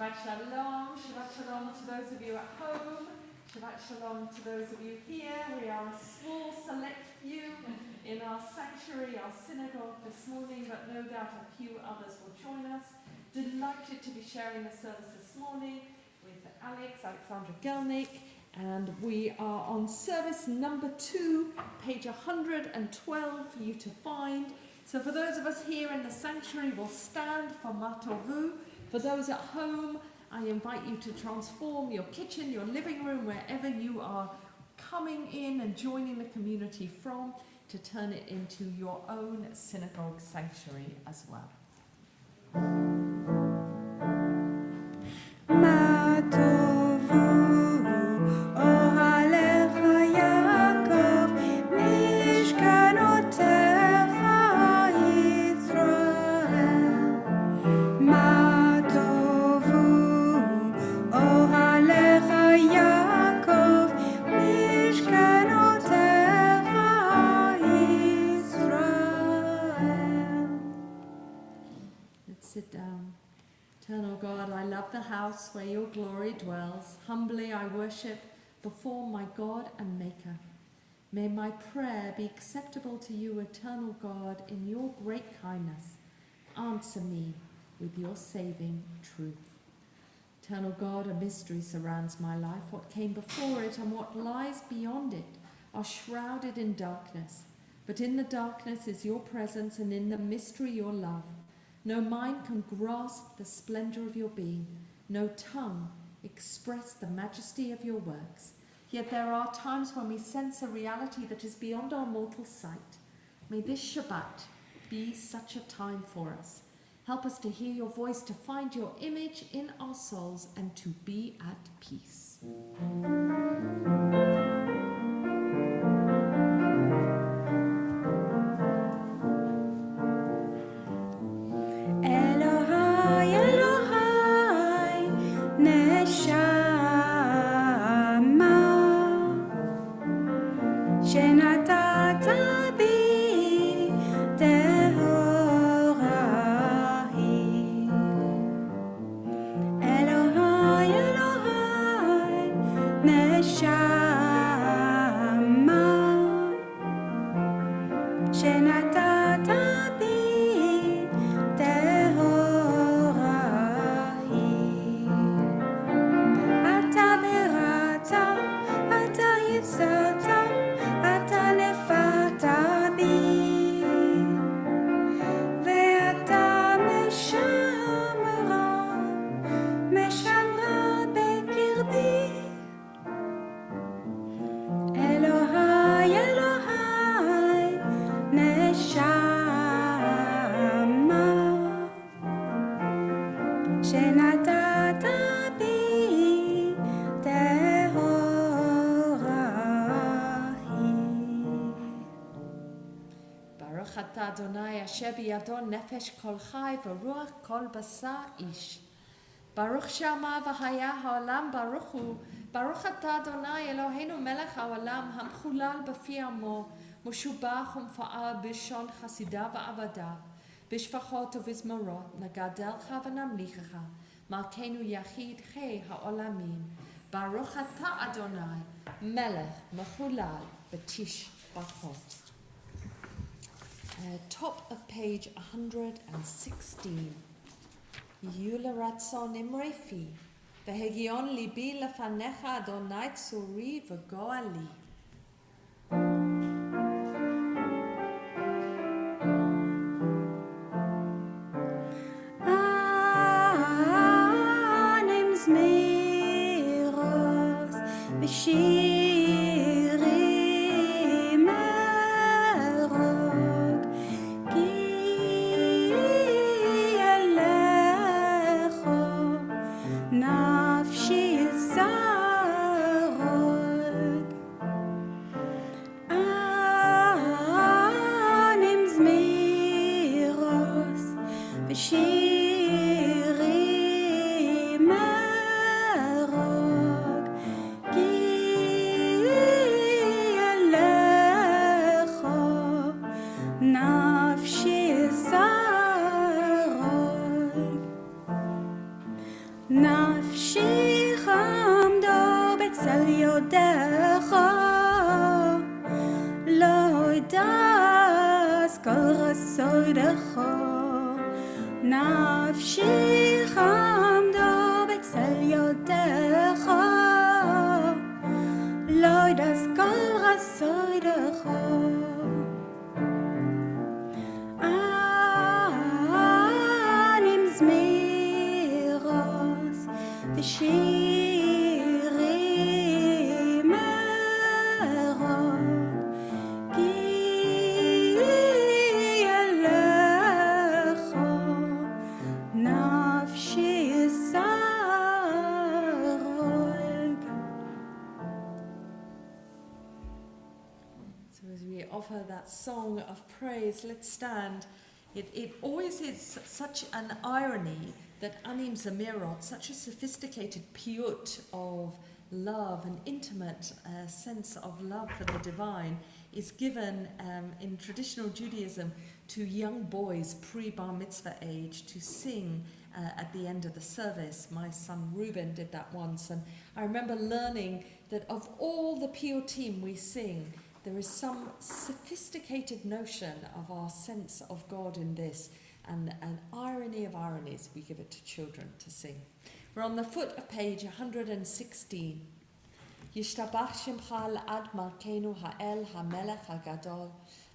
Shabbat Shalom to those of you at home, Shabbat Shalom to those of you here. We are a small select few in our sanctuary, our synagogue this morning, but no doubt a few others will join us. Delighted to be sharing the service this morning with Alexandra Gelnick, and we are on service number 2, page 112 for you to find. So for those of us here in the sanctuary, we'll stand for Matovu. For those at home, I invite you to transform your kitchen, your living room, wherever you are coming in and joining the community from, to turn it into your own synagogue sanctuary as well. Sit down. Eternal God, I love the house where your glory dwells. Humbly I worship before my God and Maker. May my prayer be acceptable to you, eternal God, in your great kindness. Answer me with your saving truth. Eternal God, a mystery surrounds my life. What came before it and what lies beyond it are shrouded in darkness. But in the darkness is your presence, and in the mystery your love. No mind can grasp the splendor of your being, no tongue express the majesty of your works. Yet there are times when we sense a reality that is beyond our mortal sight. May this Shabbat be such a time for us. Help us to hear your voice, to find your image in our souls, and to be at peace. Adonai asher biyado nefesh kol chai v'ruach kol basar ish. Baruch shama v'haya ha'olam baruch hu. Baruch atah Adonai Eloheinu melech ha'olam hamchulal b'fi amo. Mushubach umfa'al b'shon chasidav v'avadav. B'shfachot u'vizmarot nagadelcha v'namlichecha. Malkeinu yachid chei ha'olamim. Baruch atah Adonai melech mechulal b'tish bachot. Top of page 116. Yula ratzon imre fi, v'hegion libi lefanecha Adonai tzuri v'goali. Anem zmiros v'shi. Shiri merog, בצל ידך, לא ידעס כל חסדך, נפשי חמדו בצל ידך, לא ידעס כל חסדך. אני מזמירוס ושירי מרוד, כי אליך נפשי שרג. So as we offer that song of praise, let's stand. It always is such an irony that Anim Zamirot, such a sophisticated piyut of love, an intimate sense of love for the divine, is given in traditional Judaism to young boys pre-bar mitzvah age to sing at the end of the service. My son Reuben did that once, and I remember learning that of all the piyutim we sing, there is some sophisticated notion of our sense of God in this, and an irony of ironies, we give it to children to sing. We're on the foot of page 116. Yishtabach Shimcha Ad Malkeinu Ha'el Ha'melech Ha'gadol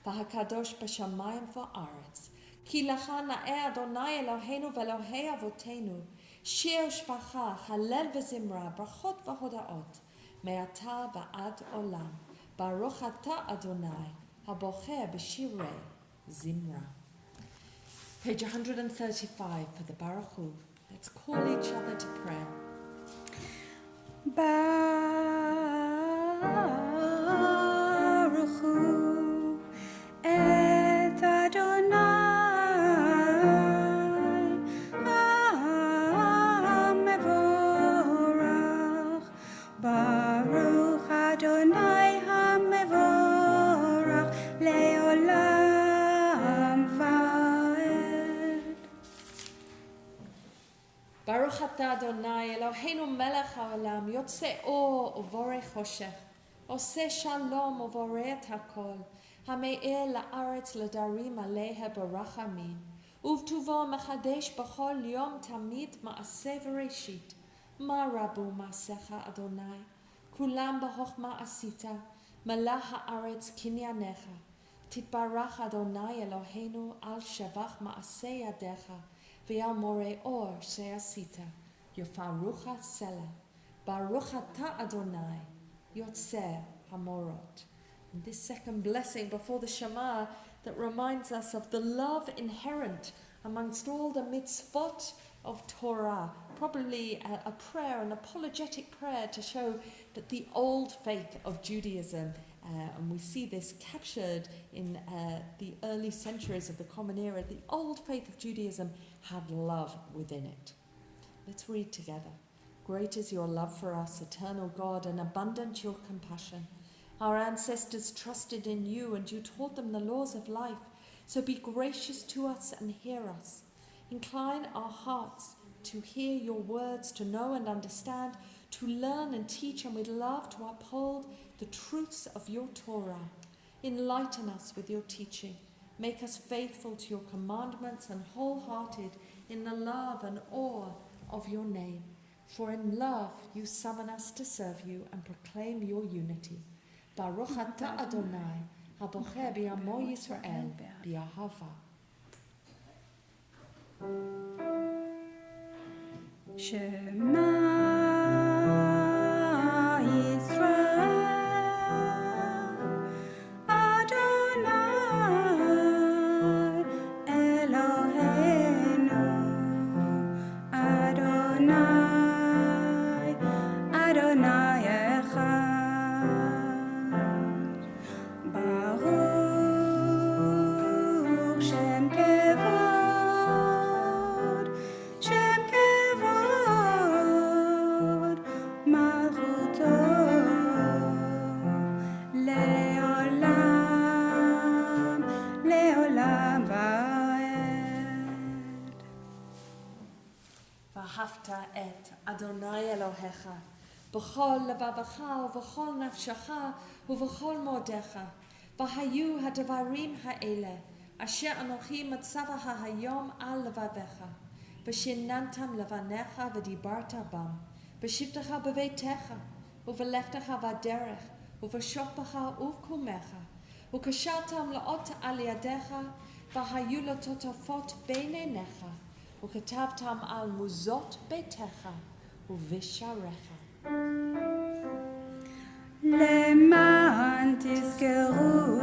V'Hakadosh B'Shamayim V'Aretz Ki Lacha Na'eh Adonai Eloheinu V'Elohei Avotenu Shir Shvacha Halel V'Zimra Brachot V'Hodaot Me'ata V'Ad Olam Baruch Ata Adonai Habocher B'Shirei Zimra. Page 135 for the Baruch Hu. Let's call each other to prayer. Baruch Hu et Adonai HaMevorach. Baruch Adonai HaMevorach le'olam va'ed. Baruch Ata Adonai Eloheinu melech haolam yotzei or uvorei choshech oseh shalom uvorei et hakol hame'er la'aretz l'darim aleha barachamim uvtuvo mechadesh b'chol yom tamid ma'aseh v'reshit ma rabu ma'asecha Adonai kulam b'chochma asita melach ha'aretz kinyanecha titbarach Adonai Eloheinu al shavach ma'aseh yadecha V'yal morei or she'asita, yofarucha sela, baruch ata Adonai, yotzeh hamorot. And this second blessing before the Shema that reminds us of the love inherent amongst all the mitzvot of Torah, probably a prayer, an apologetic prayer to show that the old faith of Judaism, and we see this captured in the early centuries of the Common Era, the old faith of Judaism had love within it. Let's read together. Great is your love for us, eternal God, and abundant your compassion. Our ancestors trusted in you, and you taught them the laws of life. So be gracious to us and hear us. Incline our hearts to hear your words, to know and understand, to learn and teach, and with love to uphold the truths of your Torah. Enlighten us with your teaching. Make us faithful to your commandments and wholehearted in the love and awe of your name. For in love you summon us to serve you and proclaim your unity. Baruch Ata Adonai, habocher b'yamo Yisrael, b'ahava. Shema Yisrael, Adonai Eloheinu, Adonai, Adonai Echad. Baruch Shem Kevod, Shem Kevod, Malchuto Leolam, Leolam Vaed. V'ahavta et Adonai Elohecha בכל לבבך ובכל נפשך ובכל מאודיך. והיו הדברים האלה אשר אנוכי מצווה היום על לבביך, ושיננתם לבניך ודיברת בם, בשבתך בביתך, ובלכתך בדרך, ובשוכבך ובקומך, וקשרתם לאות על ידיך, והיו לטוטפות בין עיניך, וכתבתם על מוזות ביתך ובשעריך. למען תזכרו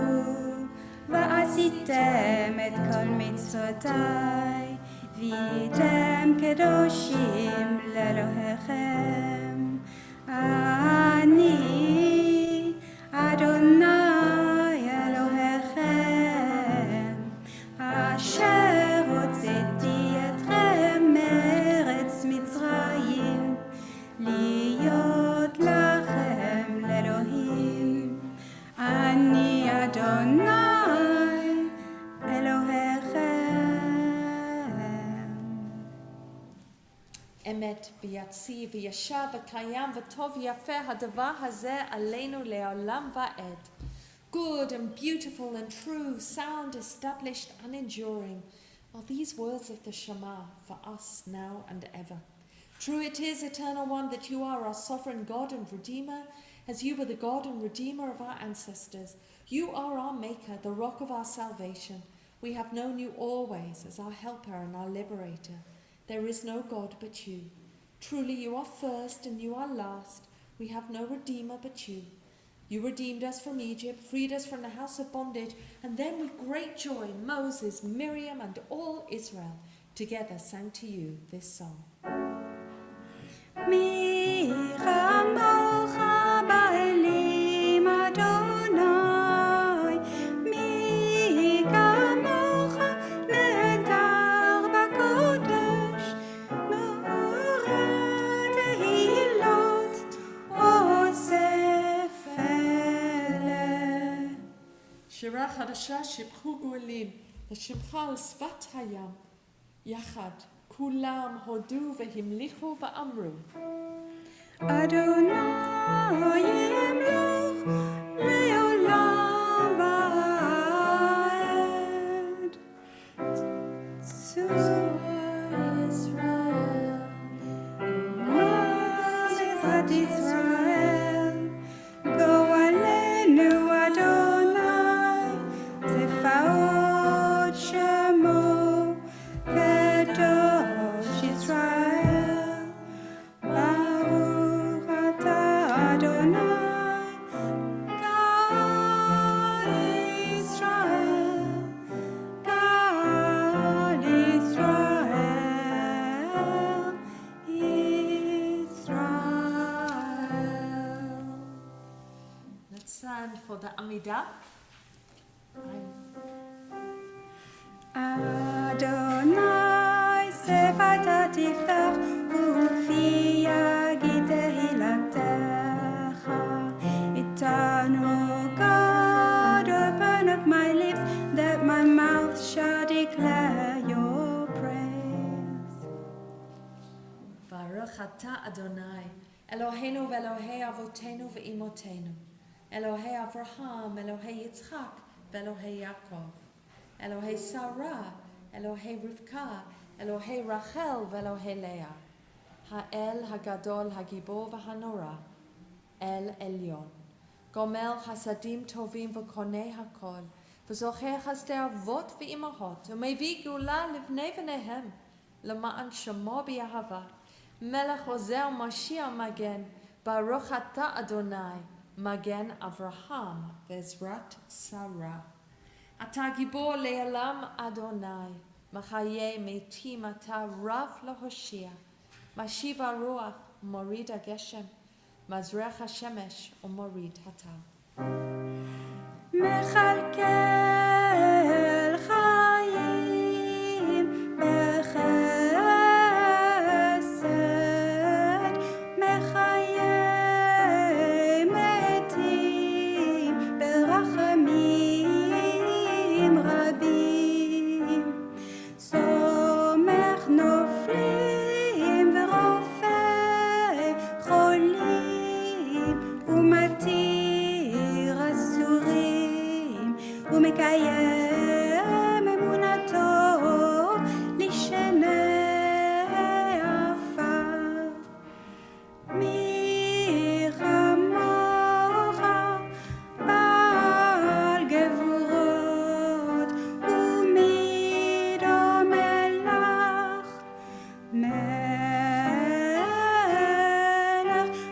ועשיתם את כל מצוותיי, והייתם קדושים לאלוהיכם. אני אדוני אלוהיכם, אשר הוצאתי אתכם מארץ מצרים, להיות לכם לאלוהים. אני אדוני אלוהיכם. אמת ויציב וישר וקיים וטוב ויפה הדבר הזה עלינו לעולם ועד. Good and beautiful and true, sound, established and enduring are these words of the Shema for us now and ever. True it is, Eternal One, that you are our sovereign God and Redeemer, as you were the God and Redeemer of our ancestors. You are our Maker, the rock of our salvation. We have known you always as our helper and our liberator. There is no God but you. Truly you are first and you are last. We have no Redeemer but you. You redeemed us from Egypt, freed us from the house of bondage, and then with great joy Moses, Miriam, and all Israel together sang to you this song. מי כמוך באלים אדוני, מי כמוך נהדר בקודש, מאורת תהילות אוסף פלא. שירה חדשה שיבחו גואלים, לשמך על שפת הים. יחד כולם הודו והמליכו ואמרו, אדוני ימלוך לעולם ועד. צור ישראל, מעזת ישראל, גואלנו אדוני, צבאות שמו, קדוש ישראל. ברוך אתה אדוני, גאל ישראל, גאל ישראל, ישראל. let's stand for the Amidah. אדוני שפתה תפתח ופי יגיד תהילתך. איתנו God, open up my lips that my mouth shall declare your praise. Baruch atah Adonai, Eloheinu ואלוהי אבותינו ואימותינו, אלוהי אברהם, אלוהי יצחק ואלוהי יעקב, אלוהי שרה, אלוהי רבקה, אלוהי רחל ואלוהי לאה, האל הגדול, הגיבור והנורא, אל עליון, גומל חסדים טובים וקונה הכל, וזוכר חסדי אבות ואימהות, ומביא גאולה לבני בניהם, למען שמו באהבה, מלך עוזר משיח מגן, ברוך אתה אדוני, מגן אברהם ועזרת שרה. אתה גיבור לעולם אדוני, מחיי מתים אתה רב להושיע, משיב הרוח ומוריד הגשם, מזרח השמש ומוריד הטל. מכלכל חיים בחסד, מחיי מתים ברחמים רבים, סומך נופלים ורופא חולים, ומקיים אמונתו לשני עפר. מי כמוך בעל גבורות ומי דומה לך מלך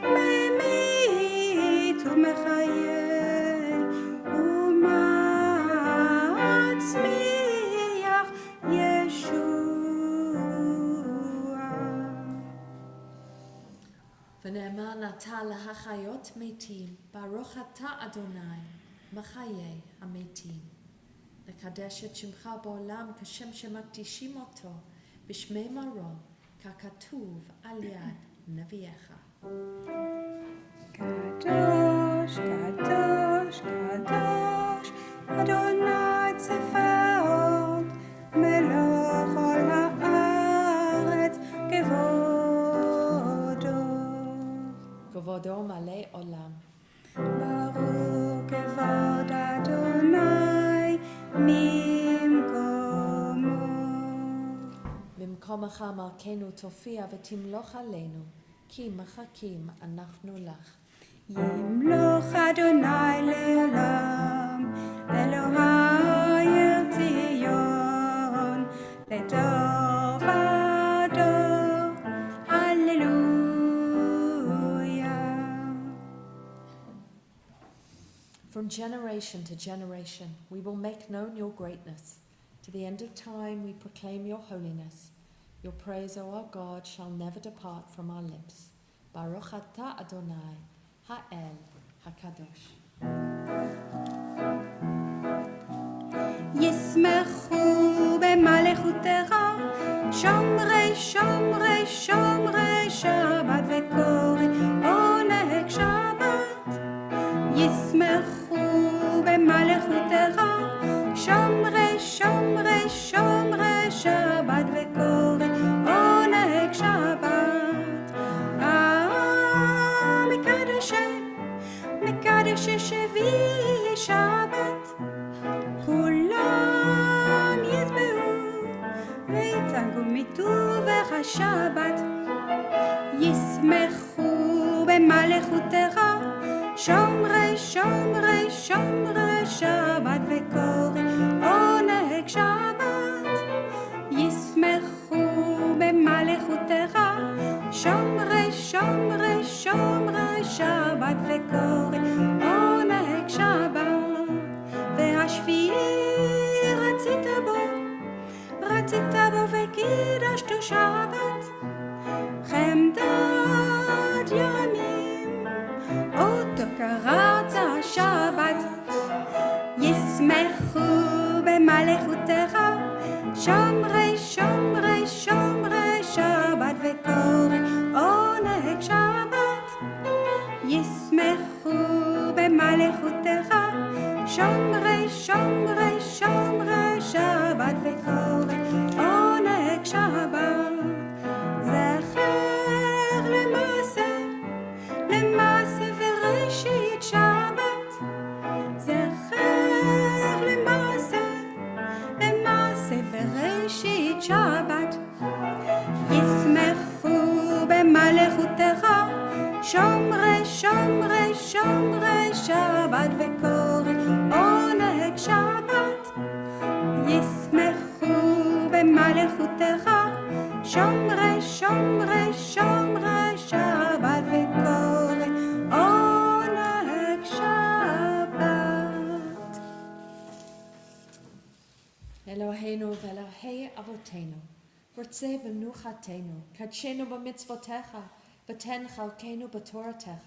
ממית ומחיה ומצמיח ישועה. ונאמר נטע להחיות מתים, ברוך אתה אדוני, מחיי המתים. לקדש את שמך בעולם כשם שמקדישים אותו, בשמי מרום, ככתוב על יד נביאך. קדוש, קדוש, קדוש, אדוני צבאות, מלוך כל הארץ, כבודו. כבודו מלא עולם. ברוך כבוד אדוני ממקומו. במקומך מלכנו תופיע ותמלוך עלינו, כי מחכים אנחנו לך. ימלוך אדוני לעולם, אלוהי ציון, לדור ודור, הללויה. From generation to generation, we will make known your greatness. To the end of time, we proclaim your holiness. Your praise, O our God, shall never depart from our lips. Baruch atah Adonai, Ha'el HaKadosh. ישמחו במלכותך, שומרי שומרי שומרי שבת וקוראי עונג שבת. ישמחו במלכותך, שומרי שומרי שומרי שבת וקוראי עונג שבת. מקדשי שביעי שבת, כולם יתבעו ויצעקו מטובך השבת. ישמחו במלכותך, שומרי שומרי שומרי שבת וקוראי עונג שבת. ישמחו במלכותך, שומרי שומרי שומרי שבת וקוראי עונג שבת. והשביעי רצית בו וקידשתו שבת. חמדת ימים אותו קראת שבת. ישמחו במלכותך, שומרי שומרי שומרי שבת וקוראי עונג שבת. ישמחו במלכותך, שומרי שומרי שומרי שבת וקוראי עונג שבת. זכר למעשה וראשית שבת. זכר למעשה וראשית שבת. ישמחו במלכותך, שומרי שומרי שומרי שבת וקוראי עונג שבת. ישמחו במלכותך, שומרי שומרי שומרי שבת וקוראי עונג שבת. אלוהינו ואלוהי אבותינו, רוצה ומנוחתנו, קדשנו במצוותיך, ותן חלקנו בתורתך.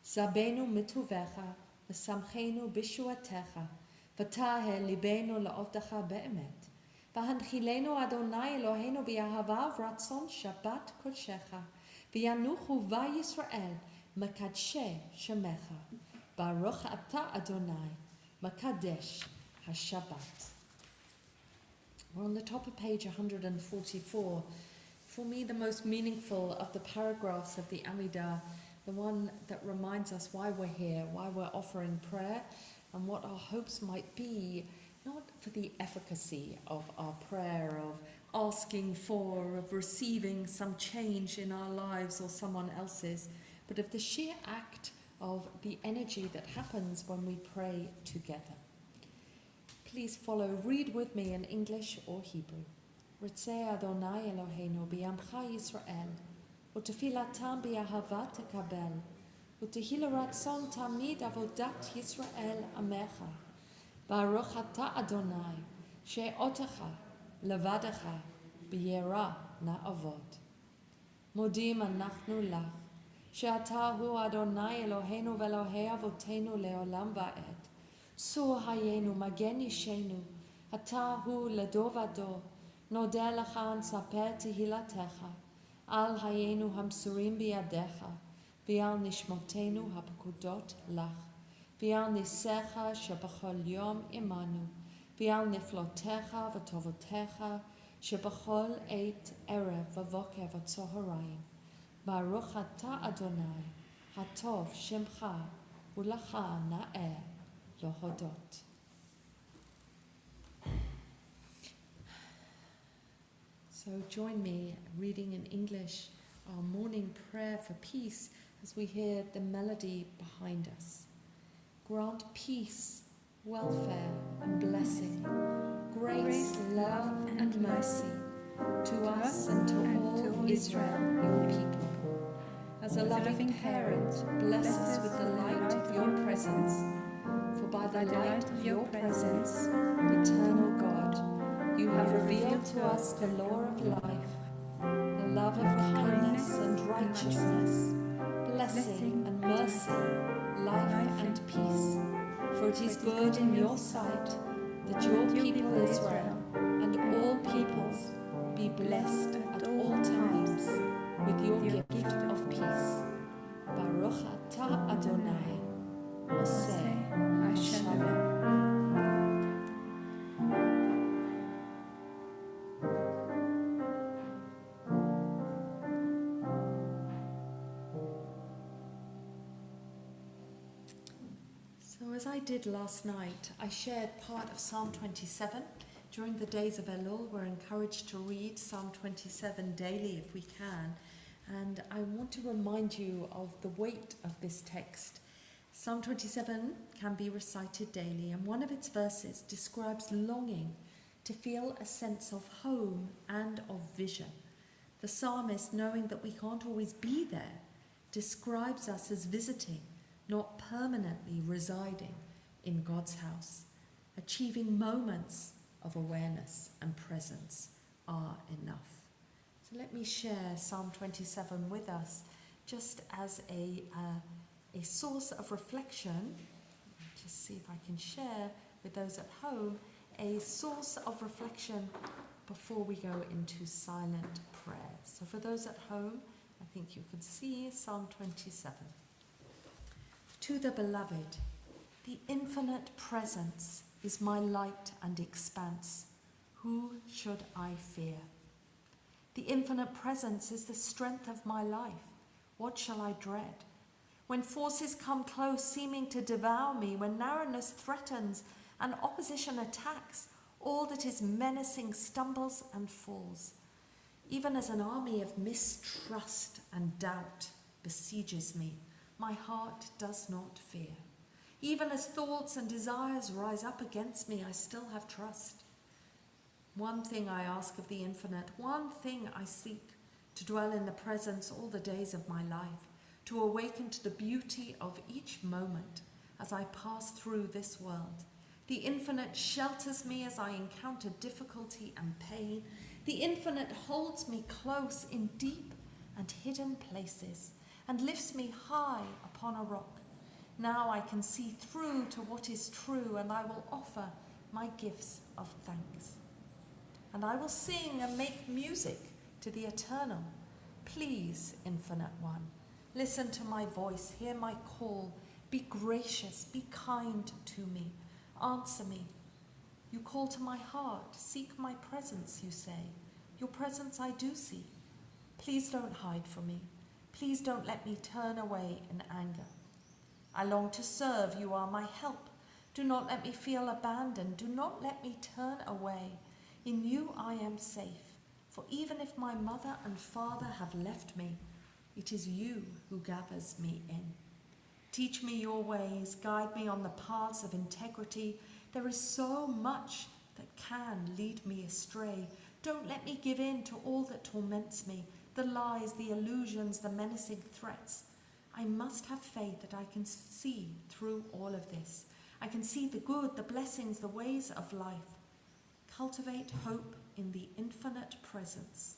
זבנו מטובך, ושמחנו בישועתך, ותהה ליבנו לעובדך באמת. והנחילנו אדוני אלוהינו באהבה ורצון שבת קודשך, וינוחו בה ישראל מקדשי שמך. ברוך אתה אדוני, מקדש השבת. We're on the top of page 144. For me, the most meaningful of the paragraphs of the Amidah, the one that reminds us why we're here, why we're offering prayer, and what our hopes might be, not for the efficacy of our prayer, of asking for, of receiving some change in our lives or someone else's, but of the sheer act of the energy that happens when we pray together. Please follow, read with me in English or Hebrew. Ritzeh Adonai Eloheinu b'yamcha Yisrael, u'tefilatam b'ahavat tekabel, u'tehilu ratzon tamid avodat Yisrael amecha, baruch ata Adonai, she'otecha levadecha b'yera na'avod. Modim anachnu lach, she'ata hu Adonai Eloheinu v'Elohei avotenu le'olam va'ed. Sur hayenu magen yishenu, ata hu ledovado, nodeh lecha נספר תהילתך, על hayenu hamsurim בידיך, ועל נשמותינו הפקודות לך, ועל ניסיך שבכל יום עמנו, ועל נפלותיך וטובותיך שבכל עת ערב ובוקר וצהריים. ברוך אתה אדוני, הטוב שמך, ולך נאה להודות. So join me reading in English our morning prayer for peace as we hear the melody behind us. Grant peace, welfare and blessing, grace, love and mercy to us and to all Israel, your people. As a loving parent, bless us with the light of your presence, for by the light of your presence, eternal God, you have revealed to us the law of life, the love of kindness and righteousness, blessing and mercy, life and peace. For it is good in your sight that your people Israel and all peoples be blessed at all times with your gift of peace. Baruch atah Adonai, Oseh Shalom. So as I did last night, I shared part of Psalm 27. During the days of Elul, we're encouraged to read Psalm 27 daily if we can. And I want to remind you of the weight of this text. Psalm 27 can be recited daily, and one of its verses describes longing to feel a sense of home and of vision. The psalmist, knowing that we can't always be there, describes us as visiting, not permanently residing in God's house. Achieving moments of awareness and presence are enough. So let me share Psalm 27 with us just as a source of reflection. Just see if I can share with those at home a source of reflection before we go into silent prayer. So for those at home, I think you can see Psalm 27. To the beloved, the infinite presence is my light and expanse. Who should I fear? The infinite presence is the strength of my life. What shall I dread? When forces come close, seeming to devour me, when narrowness threatens and opposition attacks, all that is menacing stumbles and falls. Even as an army of mistrust and doubt besieges me, my heart does not fear. Even as thoughts and desires rise up against me, I still have trust. One thing I ask of the infinite, one thing I seek, to dwell in the presence all the days of my life, to awaken to the beauty of each moment as I pass through this world. The infinite shelters me as I encounter difficulty and pain. The infinite holds me close in deep and hidden places and lifts me high upon a rock. Now I can see through to what is true, and I will offer my gifts of thanks. And I will sing and make music to the eternal. Please, Infinite One, listen to my voice, hear my call. Be gracious, be kind to me, answer me. You call to my heart, seek my presence, you say. Your presence I do see. Please don't hide from me. Please don't let me turn away in anger. I long to serve, you are my help. Do not let me feel abandoned. Do not let me turn away. In you I am safe. For even if my mother and father have left me, it is you who gathers me in. Teach me your ways. Guide me on the paths of integrity. There is so much that can lead me astray. Don't let me give in to all that torments me, the lies, the illusions, the menacing threats. I must have faith that I can see through all of this. I can see the good, the blessings, the ways of life. Cultivate hope in the infinite presence.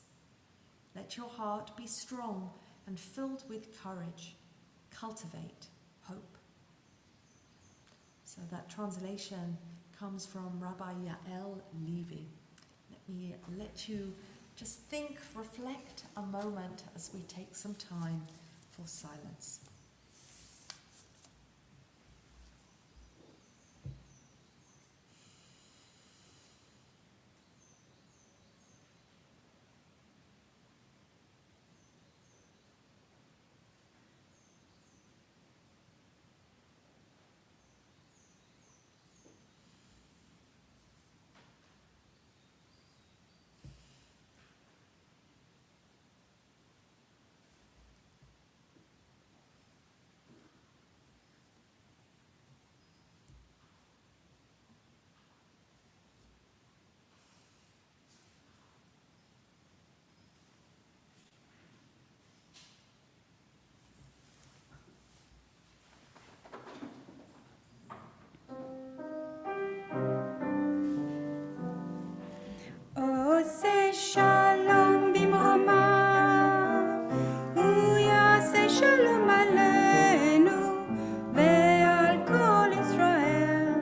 Let your heart be strong and filled with courage. Cultivate hope. So that translation comes from Rabbi Yael Levy. Let me let you just think, reflect a moment as we take some time for silence. עושה שלום במרומיו, הוא יעשה שלום עלינו ועל כל ישראל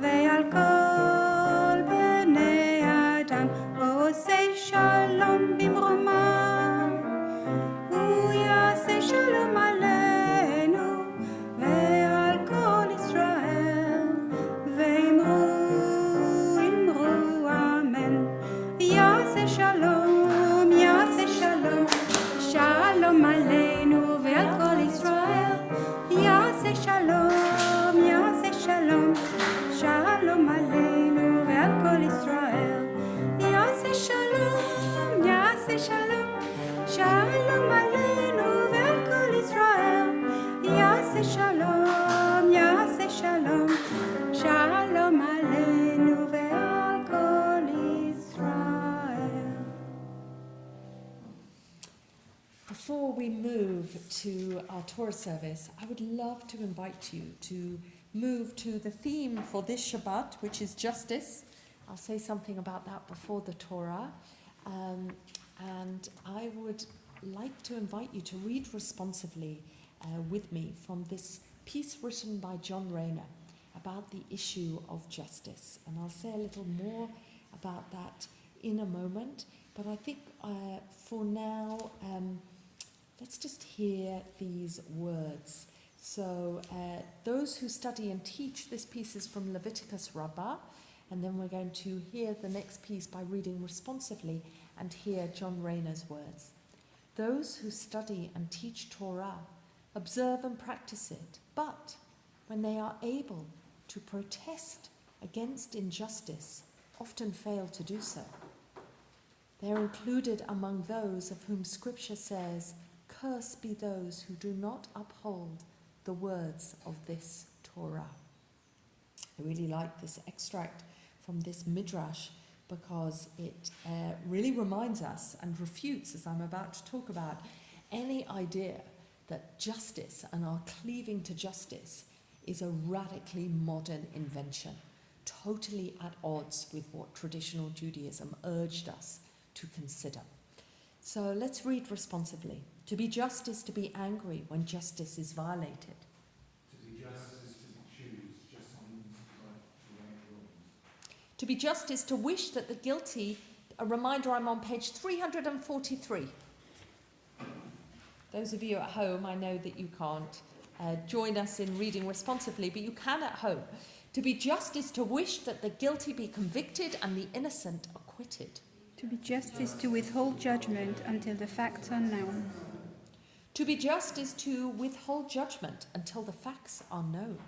ועל כל בני אדם. עושה שלום במרומיו, הוא יעשה שלום עלינו ועל כל ישראל ואמרו שלום, יעשה שלום, שלום עלינו ועל כל ישראל. יעשה שלום, יעשה שלום, שלום עלינו ועל כל ישראל. יעשה שלום, יעשה שלום, שלום עלינו ועל כל ישראל. יעשה שלום, יעשה שלום, שלום עלינו ועל כל ישראל. Before we move to our Torah service, I would love to invite you to move to the theme for this Shabbat, which is justice. I'll say something about that before the Torah. And I would like to invite you to read responsively with me from this piece written by John Rayner about the issue of justice. And I'll say a little more about that in a moment. But I think for now, let's just hear these words. So those who study and teach, this piece is from Leviticus Rabbah, and then we're going to hear the next piece by reading responsively and hear John Rayner's words. Those who study and teach Torah observe and practice it, but when they are able to protest against injustice, often fail to do so. They are included among those of whom Scripture says, "Cursed be those who do not uphold the words of this Torah." I really like this extract from this Midrash because it really reminds us and refutes, as I'm about to talk about, any idea that justice and our cleaving to justice is a radically modern invention, totally at odds with what traditional Judaism urged us to consider. So let's read responsively. To be just is to be angry when justice is violated. To be just is to choose just on the right wrongs. To be just is to wish that the guilty, a reminder, I'm on page 343. Those of you at home, I know that you can't join us in reading responsively, but you can at home. To be just is to wish that the guilty be convicted and the innocent acquitted. To be just is to withhold judgment until the facts are known. To be just is to withhold judgment until the facts are known.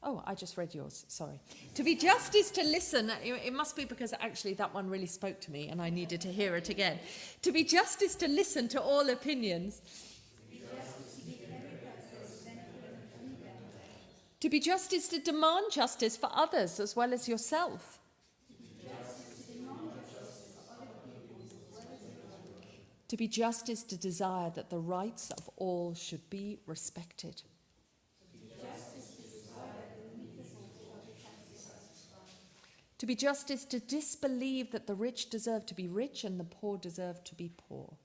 Oh, I just read yours, sorry. To be just is to listen. It must be because actually that one really spoke to me and I needed to hear it again. To be just is to listen to all opinions. To be just is to demand justice for others as well as yourself. To be just is to desire that the rights of all should be respected. To be just is to disbelieve that the rich deserve to be rich and the poor deserve to be poor.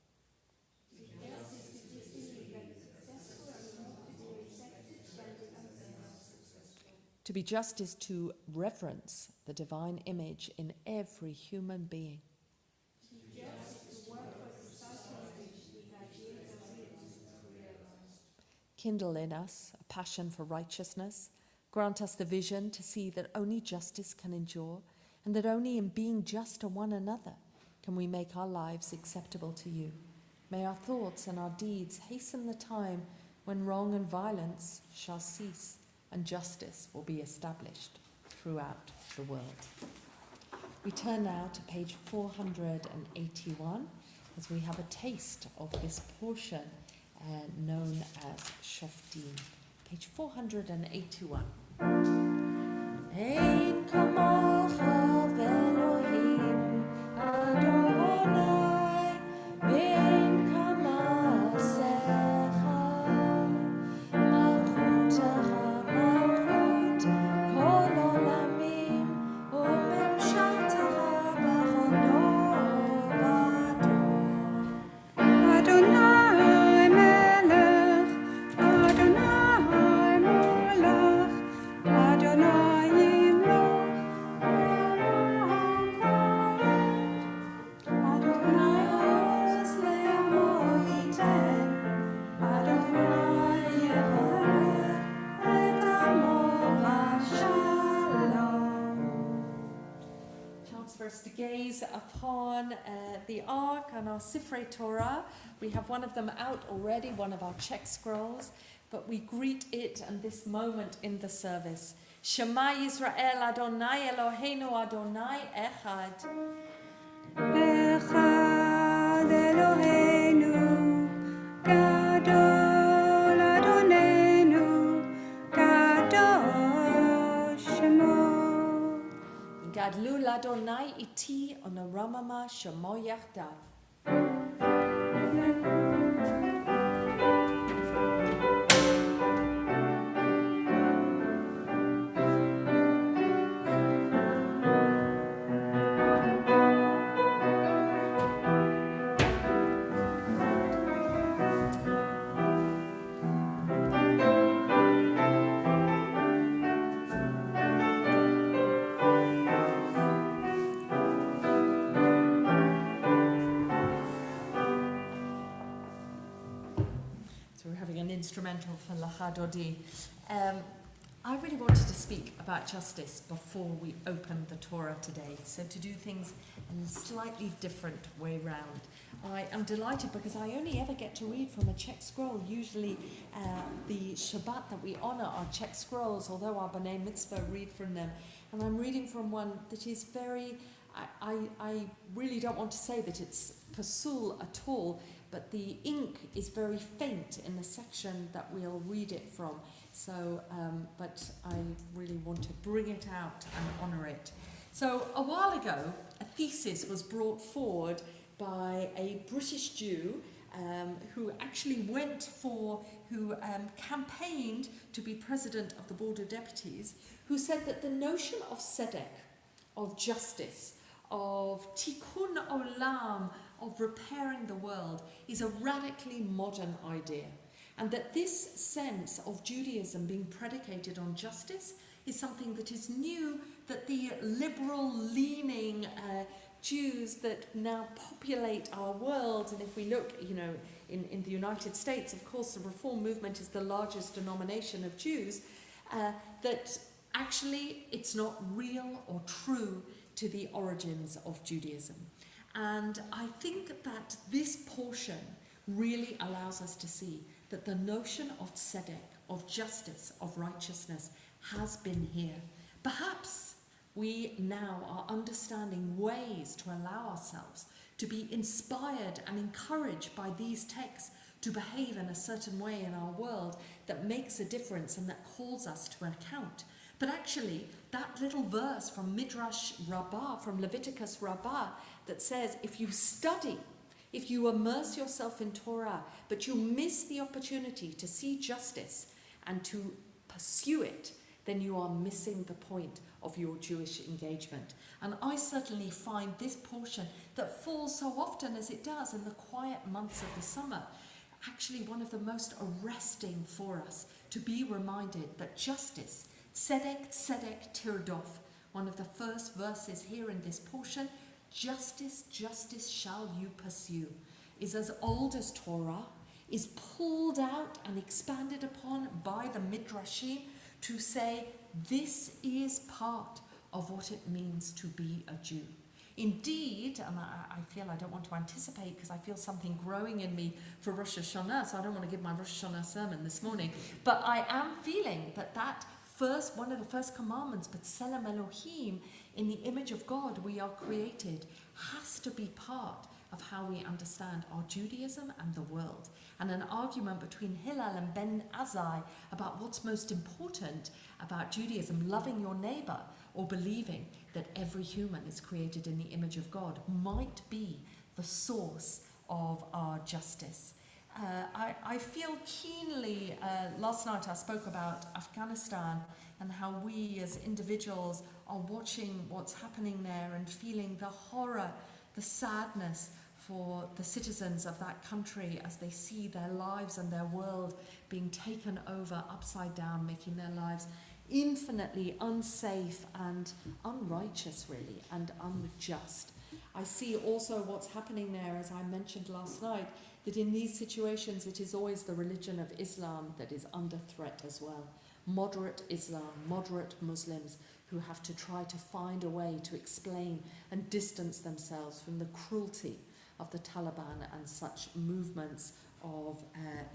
To be just is to reverence the divine image in every human being. Kindle in us a passion for righteousness. Grant us the vision to see that only justice can endure, and that only in being just to one another can we make our lives acceptable to you. May our thoughts and our deeds hasten the time when wrong and violence shall cease, and justice will be established throughout the world. We turn now to page 481 as we have a taste of this portion known as Shoftim. Page 481. Ein kamocha v'Elohim Adonai ve'ein kamasecha malchutecha malchut kol olamim u'memshaltecha b'chol dor v'dor. Adonai melech, Adonai melech, Adonai yimloch, Adonai Oz le'mo yiten, Adonai yevarech et amo v'shalom. Chance for us to gaze upon the Ark and our Sifrei Torah. We have one of them out already, one of our check scrolls, but we greet it and this moment in the service. Shema Yisrael Adonai Eloheinu Adonai Echad. Echad Eloheinu, Gadol Adonenu, Kadosh Shemo. Gadlu Adonai iti onoramama shemo yachdav. So we're having an instrumental for Lachadodi. I really wanted to speak about justice before we open the Torah today, so to do things in a slightly different way round. I am delighted because I only ever get to read from a check scroll. Usually the Shabbat that we honour are check scrolls, although our B'nai Mitzvah read from them. And I'm reading from one that is very, I really don't want to say that it's pasul at all, but the ink is very faint in the section that we'll read it from. So, but I really want to bring it out and honour it. So a while ago, a thesis was brought forward by a British Jew who actually campaigned to be president of the Board of Deputies, who said that the notion of tzedek, of justice, of tikkun olam, of repairing the world, is a radically modern idea. And that this sense of Judaism being predicated on justice is something that is new, that the liberal-leaning Jews that now populate our world, and if we look, in the United States, of course, the Reform movement is the largest denomination of Jews, that actually it's not real or true to the origins of Judaism. And I think that this portion really allows us to see that the notion of tzedek, of justice, of righteousness, has been here. Perhaps we now are understanding ways to allow ourselves to be inspired and encouraged by these texts to behave in a certain way in our world that makes a difference and that calls us to account. But actually, that little verse from Midrash Rabbah, from Leviticus Rabbah, that says, if you study, if you immerse yourself in Torah, but you miss the opportunity to see justice and to pursue it, then you are missing the point of your Jewish engagement. And I certainly find this portion that falls so often as it does in the quiet months of the summer, actually one of the most arresting for us to be reminded that justice, tzedek, tzedek, tirdof, one of the first verses here in this portion, justice, justice shall you pursue, is as old as Torah, is pulled out and expanded upon by the Midrashim to say this is part of what it means to be a Jew. Indeed, and I feel I don't want to anticipate because I feel something growing in me for Rosh Hashanah, so I don't want to give my Rosh Hashanah sermon this morning, but I am feeling that first, one of the first commandments, B'Tselem Elohim, in the image of God we are created, has to be part of how we understand our Judaism and the world. And an argument between Hillel and Ben Azai about what's most important about Judaism, loving your neighbor or believing that every human is created in the image of God, might be the source of our justice. I feel keenly, last night I spoke about Afghanistan and how we as individuals are watching what's happening there and feeling the horror, the sadness for the citizens of that country as they see their lives and their world being taken over upside down, making their lives infinitely unsafe and unrighteous, really, and unjust. I see also what's happening there, as I mentioned last night, that in these situations it is always the religion of Islam that is under threat as well. Moderate Islam, moderate Muslims who have to try to find a way to explain and distance themselves from the cruelty of the Taliban and such movements of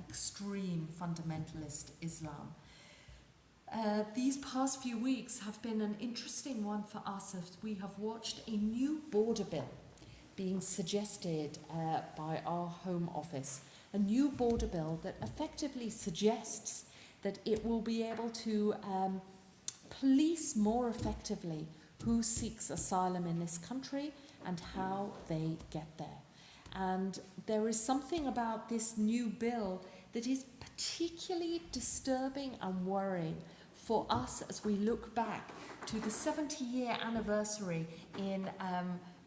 extreme fundamentalist Islam. These past few weeks have been an interesting one for us as we have watched a new border bill being suggested by our Home Office, a new border bill that effectively suggests that it will be able to police more effectively who seeks asylum in this country and how they get there. And there is something about this new bill that is particularly disturbing and worrying for us as we look back to the 70-year anniversary in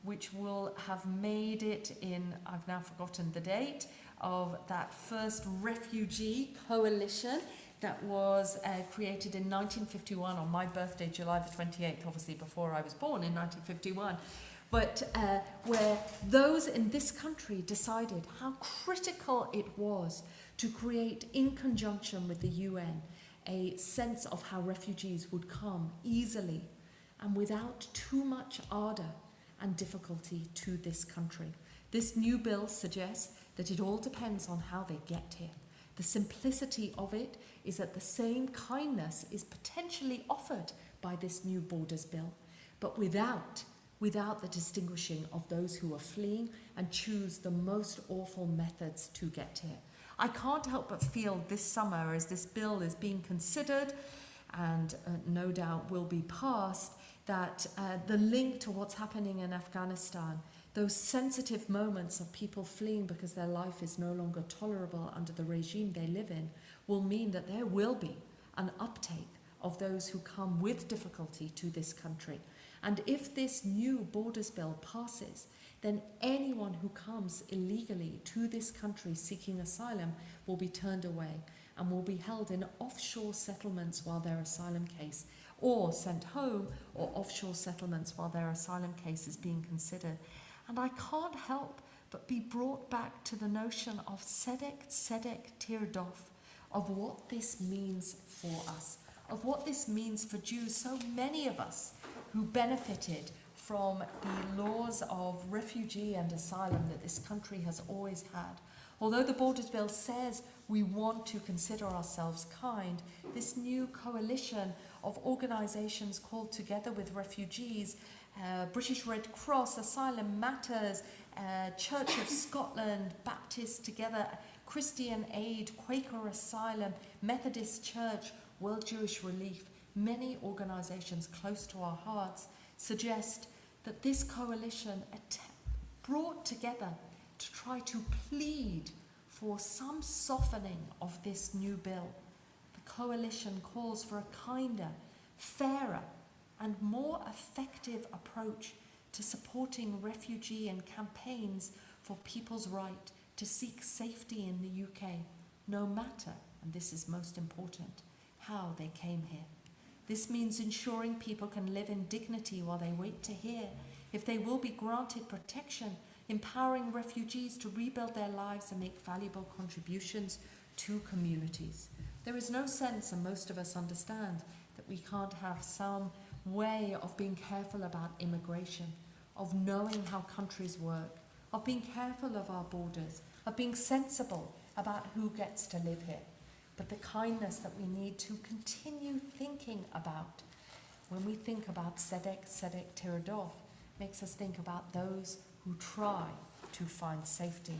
which will have made it in, I've now forgotten the date, of that first refugee coalition that was created in 1951 on my birthday, July the 28th, obviously before I was born in 1951. But where those in this country decided how critical it was to create, in conjunction with the UN, a sense of how refugees would come easily and without too much ardour and difficulty to this country. This new bill suggests that it all depends on how they get here. The simplicity of it is that the same kindness is potentially offered by this new borders bill, but without the distinguishing of those who are fleeing and choose the most awful methods to get here. I can't help but feel this summer, as this bill is being considered and no doubt will be passed, that the link to what's happening in Afghanistan, those sensitive moments of people fleeing because their life is no longer tolerable under the regime they live in, will mean that there will be an uptake of those who come with difficulty to this country. And if this new borders bill passes, then anyone who comes illegally to this country seeking asylum will be turned away and will be held in offshore settlements while their asylum case, or sent home, or offshore settlements while their asylum case is being considered. And I can't help but be brought back to the notion of tzedek, tzedek, tirdof, of what this means for us, of what this means for Jews, so many of us who benefited from the laws of refugee and asylum that this country has always had. Although the Borders Bill says we want to consider ourselves kind, this new coalition of organisations called Together with Refugees, British Red Cross, Asylum Matters, Church of Scotland, Baptist Together, Christian Aid, Quaker Asylum, Methodist Church, World Jewish Relief, many organisations close to our hearts, suggest that this coalition brought together to try to plead for some softening of this new bill. The coalition calls for a kinder, fairer, and more effective approach to supporting refugee and campaigns for people's right to seek safety in the UK, no matter, and this is most important, how they came here. This means ensuring people can live in dignity while they wait to hear if they will be granted protection, empowering refugees to rebuild their lives and make valuable contributions to communities. There is no sense, and most of us understand, that we can't have some way of being careful about immigration, of knowing how countries work, of being careful of our borders, of being sensible about who gets to live here. But the kindness that we need to continue thinking about when we think about Tzedek Tiradov makes us think about those who try to find safety.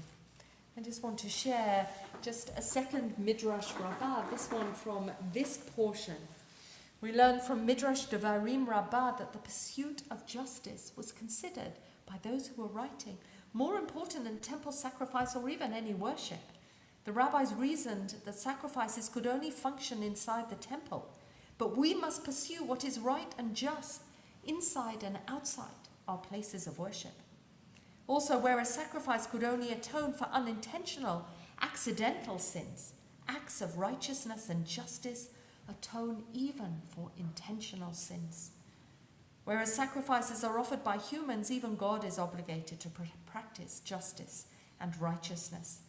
I just want to share just a second Midrash Rabbah, this one from this portion. We learn from Midrash Devarim Rabbah that the pursuit of justice was considered by those who were writing more important than temple sacrifice or even any worship. The rabbis reasoned that sacrifices could only function inside the temple, but we must pursue what is right and just inside and outside our places of worship. Also, where a sacrifice could only atone for unintentional, accidental sins, acts of righteousness and justice atone even for intentional sins. Whereas sacrifices are offered by humans, even God is obligated to practice justice and righteousness.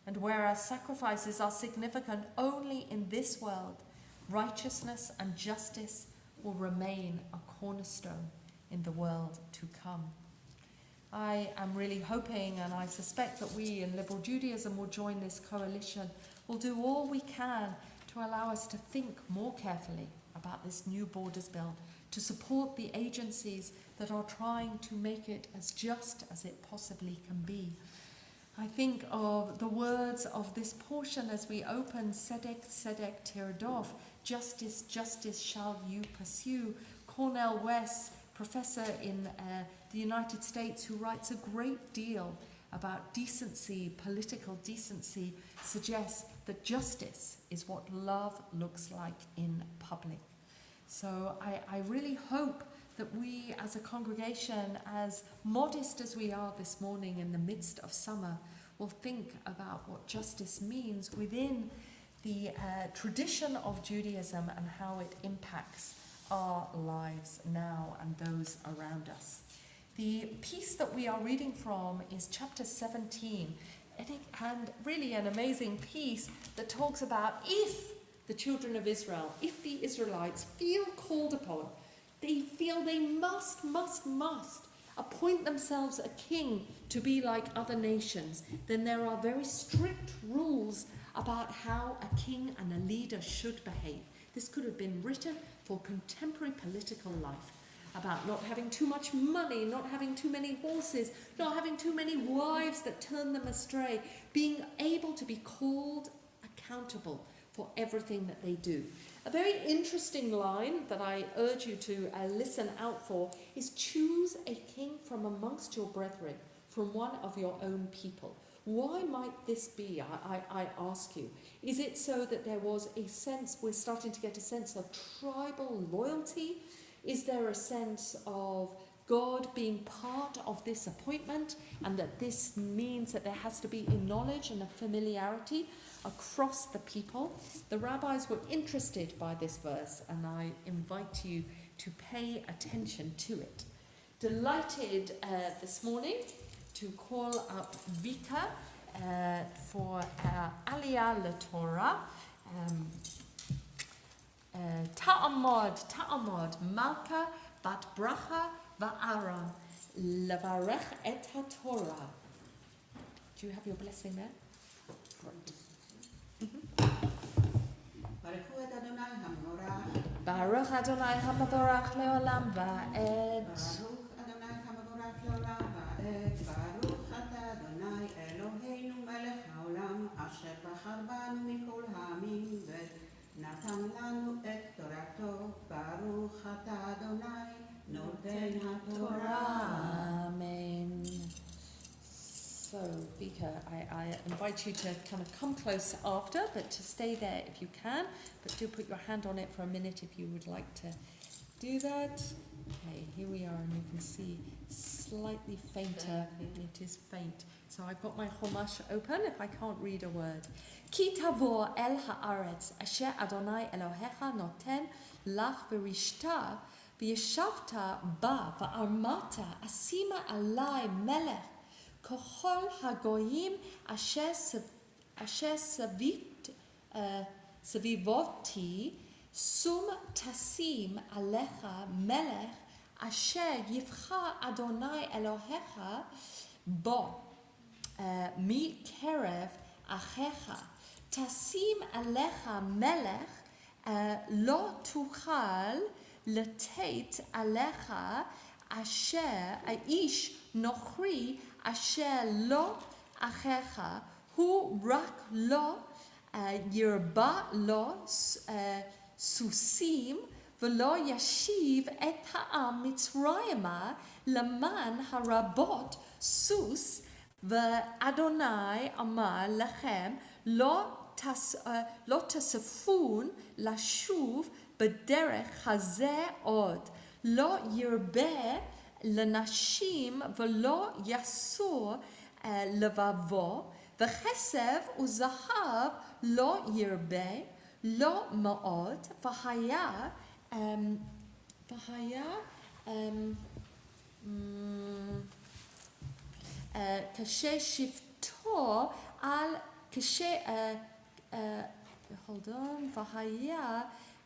And whereas sacrifices are significant only in this world, righteousness and justice will remain a cornerstone in the world to come. I am really hoping, and I suspect that we in Liberal Judaism will join this coalition, will do all we can to allow us to think more carefully about this new borders bill, to support the agencies that are trying to make it as just as it possibly can be. I think of the words of this portion as we open Tzedek Tiradov, justice, justice shall you pursue. Cornel West, professor in the United States, who writes a great deal about decency, political decency, suggests that justice is what love looks like in public. So I really hope that we as a congregation, as modest as we are this morning in the midst of summer, will think about what justice means within the tradition of Judaism and how it impacts our lives now and those around us. The piece that we are reading from is chapter 17, and really an amazing piece that talks about if the children of Israel, if the Israelites feel called upon, they feel they must appoint themselves a king to be like other nations, then there are very strict rules about how a king and a leader should behave. This could have been written for contemporary political life, about not having too much money, not having too many horses, not having too many wives that turn them astray, being able to be called accountable for everything that they do. A very interesting line that I urge you to listen out for is choose a king from amongst your brethren, from one of your own people. Why might this be, I ask you? Is it so that there was a sense, we're starting to get a sense of tribal loyalty? Is there a sense of God being part of this appointment, and that this means that there has to be a knowledge and a familiarity across the people? The rabbis were interested by this verse, and I invite you to pay attention to it. Delighted this morning to call up Vika for Aliyah LaTorah. Ta'amod, Malka, Bat Bracha, Va'ara, Levarech et HaTorah. Do you have your blessing there? Great. Baruch Adonai HaMavorach Leolam Va'ed. ברוך אדוני המבורך לעולם ועד, ברוך אתה אדוני אלוהינו מלך העולם, אשר בחר בנו מכל העמים ונתן לנו את תורתו, ברוך אתה אדוני נותן התורה. Amen. So, Vika, I invite you to kind of come close after, but to stay there if you can. But do put your hand on it for a minute if you would like to do that. Okay, here we are, and you can see slightly fainter. It is faint. So I've got my Chumash open if I can't read a word. Ki tavor el haaretz asher Adonai Elohecha noten lach v'rishta v'yeshavta ba v'armata asima alai melech kochol hagoyim asher savivoti sum tasim alecha melech asher yivcha Adonai Elohecha bo mi kerev achecha tasim alecha melech lo tuchal letet alecha asher aish nochri asher lo achecha hu rak lo yirba lo susim v'lo yashiv et ha'am mitzrayima leman harabot sus v'Adonai amar lechem lo tasafun lashuv b'derech hazeh od lo yirbe lenashim v'lo yasur levavo v'chesev uzahav lo yirbe lo ma'od v'haya kashe shifto al kashe hold on v'haya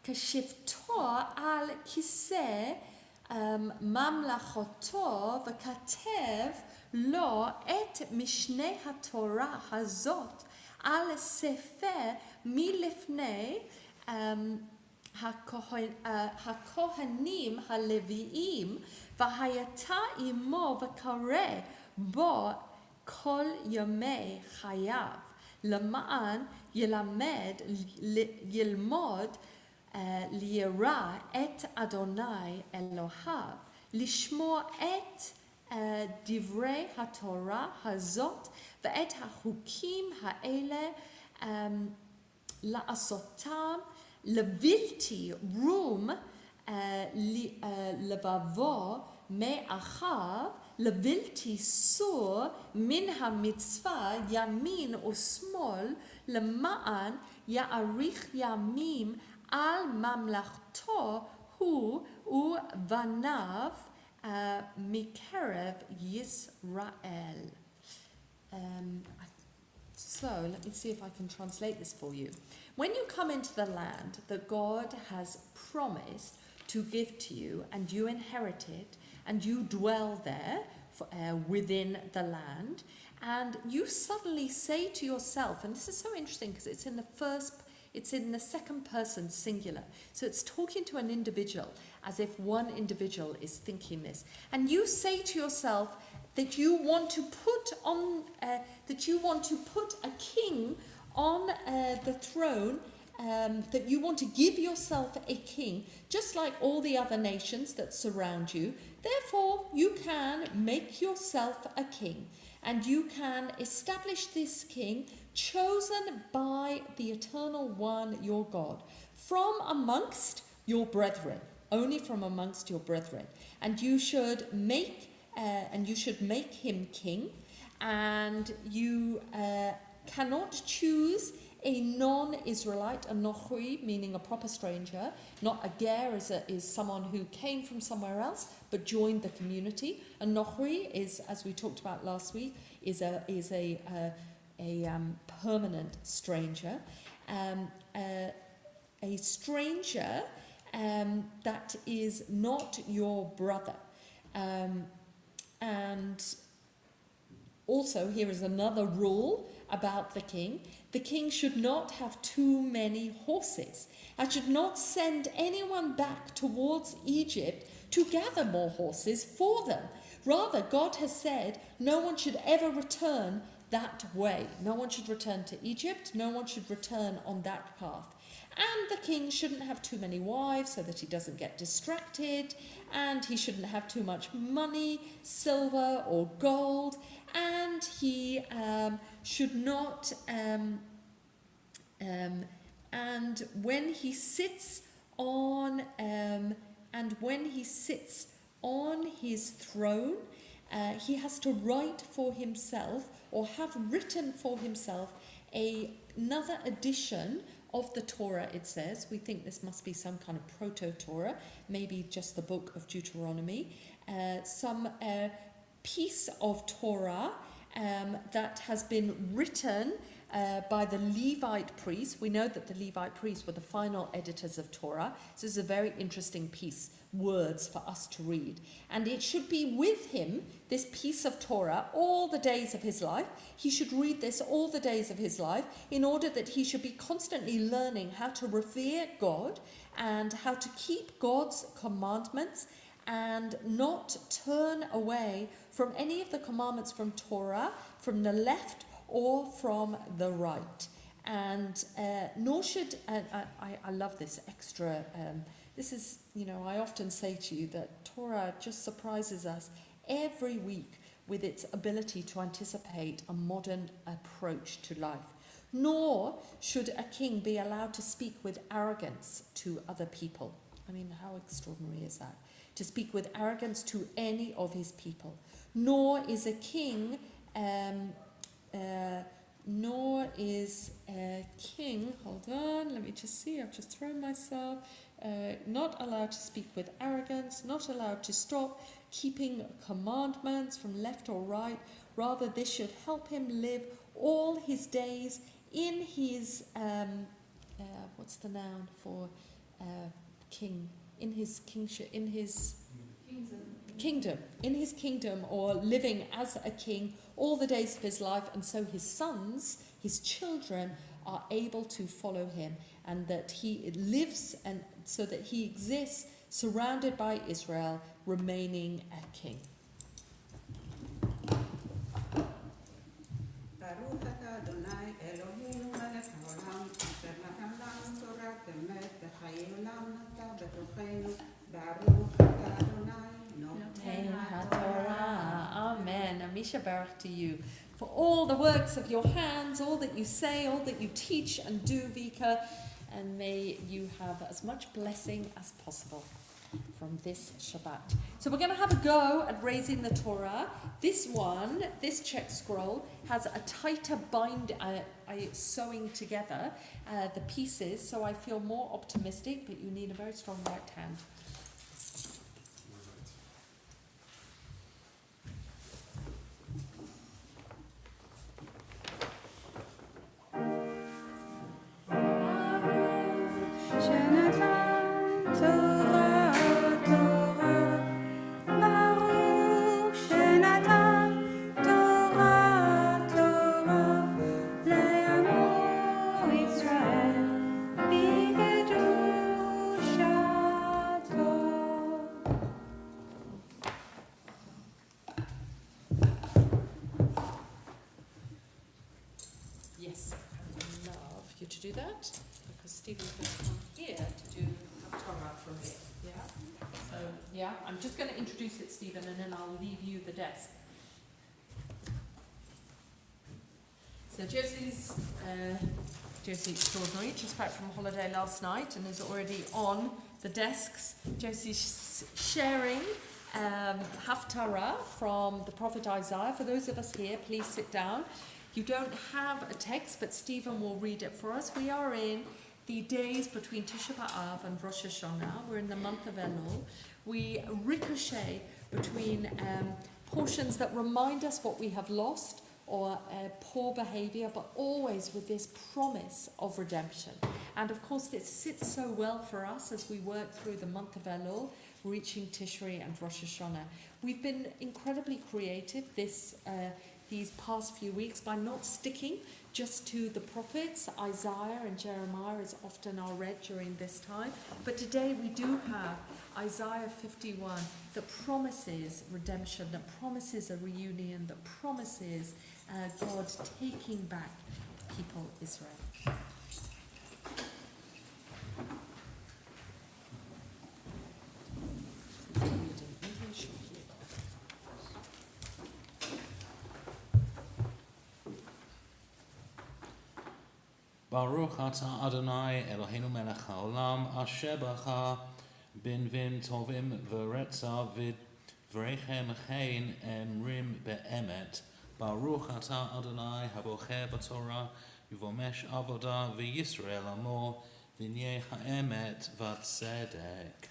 kashifto al kise mamlachoto v'katev lo et mishnei haTorah hazot al sefer milifnei hakohanim haleviim v'hayata imo v'kareh bo kol yomei chayav למען ילמד ללמוד לירא את אדוני אלוהיו, לשמוע את דברי התורה הזאת ואת החוקים האלה לעשותם לבלתי רום לבבו מאחיו לבלתי סור מן המצווה ימין ושמאל למען יאריך ימים על ממלכתו הוא ובניו מקרב ישראל. So let me see if I can translate this for you. When you come into the land that God has promised to give to you and you inherit it and you dwell there within the land, and you suddenly say to yourself, and this is so interesting because it's in the second person singular, so it's talking to an individual as if one individual is thinking this, and you say to yourself that you want to put a king on the throne, that you want to give yourself a king, just like all the other nations that surround you. Therefore, you can make yourself a king, and you can establish this king chosen by the Eternal One, your God, from amongst your brethren, only from amongst your brethren, and you should make him king, and you cannot choose a non-Israelite, a nochri, meaning a proper stranger. Not a ger is someone who came from somewhere else but joined the community. A nochri is, as we talked about last week, is a permanent stranger. A stranger that is not your brother. And also, here is another rule about the king. The king should not have too many horses and should not send anyone back towards Egypt to gather more horses for them. Rather, God has said no one should ever return that way. No one should return to Egypt. No one should return on that path. And the king shouldn't have too many wives so that he doesn't get distracted. And he shouldn't have too much money, silver or gold. And he should not... and when he sits on... and when he sits on his throne, he has to write for himself or have written for himself another edition of the Torah, it says. We think this must be some kind of proto-Torah, maybe just the book of Deuteronomy. Some piece of Torah that has been written by the Levite priests. We know that the Levite priests were the final editors of Torah. So this is a very interesting piece, words for us to read. And it should be with him, this piece of Torah, all the days of his life. He should read this all the days of his life in order that he should be constantly learning how to revere God and how to keep God's commandments and not turn away from any of the commandments from Torah, from the left or from the right. And nor should, I love this extra, this is, I often say to you that Torah just surprises us every week with its ability to anticipate a modern approach to life. Nor should a king be allowed to speak with arrogance to other people. I mean, how extraordinary is that? To speak with arrogance to any of his people. Nor is a king... hold on, let me just see, I've just thrown myself, not allowed to speak with arrogance, not allowed to stop keeping commandments from left or right. Rather, this should help him live all his days in his, what's the noun for king? In his kingship, in his kingdom, or living as a king all the days of his life, and so his sons, his children, are able to follow him, and that he lives and so that he exists surrounded by Israel, remaining a king. Baruch atah Adonai Eloheinu melech haolam, asher natan lanu Torah temet v'chayei olam nata b'tocheinu. Baruch atah Adonai noten haTorah. Amen. Amisha Baruch to you for all the works of your hands, all that you say, all that you teach and do, Vika, and may you have as much blessing as possible from this Shabbat. So we're going to have a go at raising the Torah. This check scroll, has a tighter bind, sewing together the pieces, so I feel more optimistic, but you need a very strong right hand. Yes, I would love you to do that, because Stephen's going to come here to do Torah from here. Yeah? So, yeah, I'm just going to introduce it, Stephen, and then I'll leave you the desk. So Josie's Josie Extraordinary, just back from holiday last night and is already on the desks. Josie's sharing Haftarah from the prophet Isaiah. For those of us here, please sit down. You don't have a text, but Stephen will read it for us. We are in the days between Tisha B'Av and Rosh Hashanah. We're in the month of Elul. We ricochet between portions that remind us what we have lost or poor behavior, but always with this promise of redemption. And of course, this sits so well for us as we work through the month of Elul, reaching Tishri and Rosh Hashanah. We've been incredibly creative this these past few weeks by not sticking just to the prophets. Isaiah and Jeremiah is often are read during this time. But today we do have Isaiah 51 that promises redemption, that promises a reunion, that promises God taking back people Israel. Baruch atah Adonai Eloheinu melech haolam asher bacha binvim tovim v'retza v'rechem chein emrim be'emet. Baruch atah Adonai habocher b'torah v'vomesh avodah v'Yisrael amo v'nyeh ha'emet v'tzedek.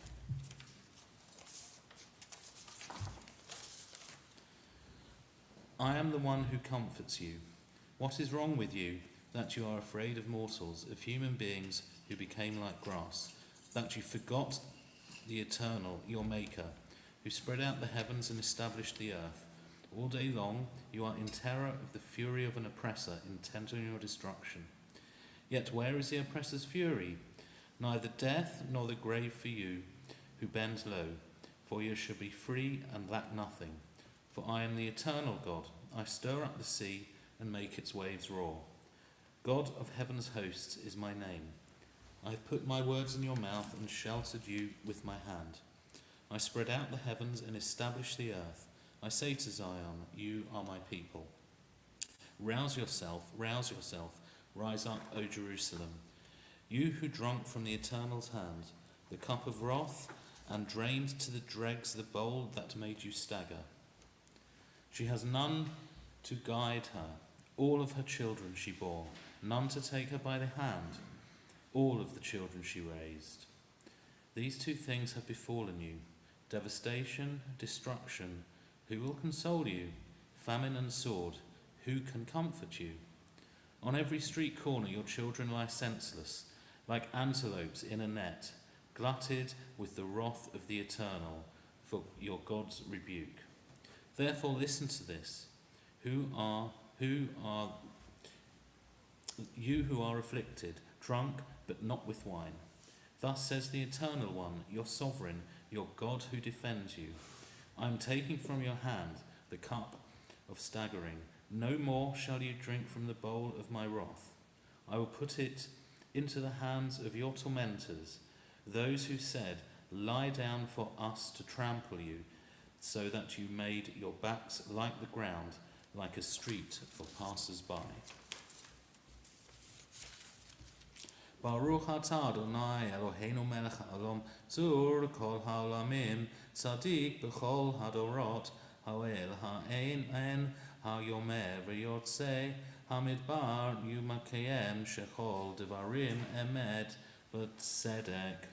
I am the one who comforts you. What is wrong with you, that you are afraid of mortals, of human beings who became like grass, that you forgot the Eternal, your Maker, who spread out the heavens and established the earth? All day long you are in terror of the fury of an oppressor, intent on your destruction. Yet where is the oppressor's fury? Neither death nor the grave for you, who bend low, for you shall be free and lack nothing. For I am the eternal God. I stir up the sea and make its waves roar. God of heaven's hosts is my name. I have put my words in your mouth and sheltered you with my hand. I spread out the heavens and established the earth. I say to Zion, you are my people. Rouse yourself, rise up, O Jerusalem. You who drank from the Eternal's hand, the cup of wrath, and drained to the dregs the bowl that made you stagger. She has none to guide her. All of her children she bore, none to take her by the hand, all of the children she raised. These two things have befallen you, devastation, destruction. Who will console you? Famine and sword. Who can comfort you? On every street corner your children lie senseless, like antelopes in a net, glutted with the wrath of the Eternal for your God's rebuke. Therefore listen to this, you who are afflicted, drunk, but not with wine. Thus says the Eternal One, your Sovereign, your God who defends you. I am taking from your hand the cup of staggering. No more shall you drink from the bowl of my wrath. I will put it into the hands of your tormentors, those who said, lie down for us to trample you, so that you made your backs like the ground, like a street for passers-by. Baruch atah Adonai Eloheinu melech haolam tzur kol ha'olamim tzadik b'chol hadorot ha'el ha'ein ha'yomer v'yotzei ha'midbar yumakayem shechol devarim emet v'tzedek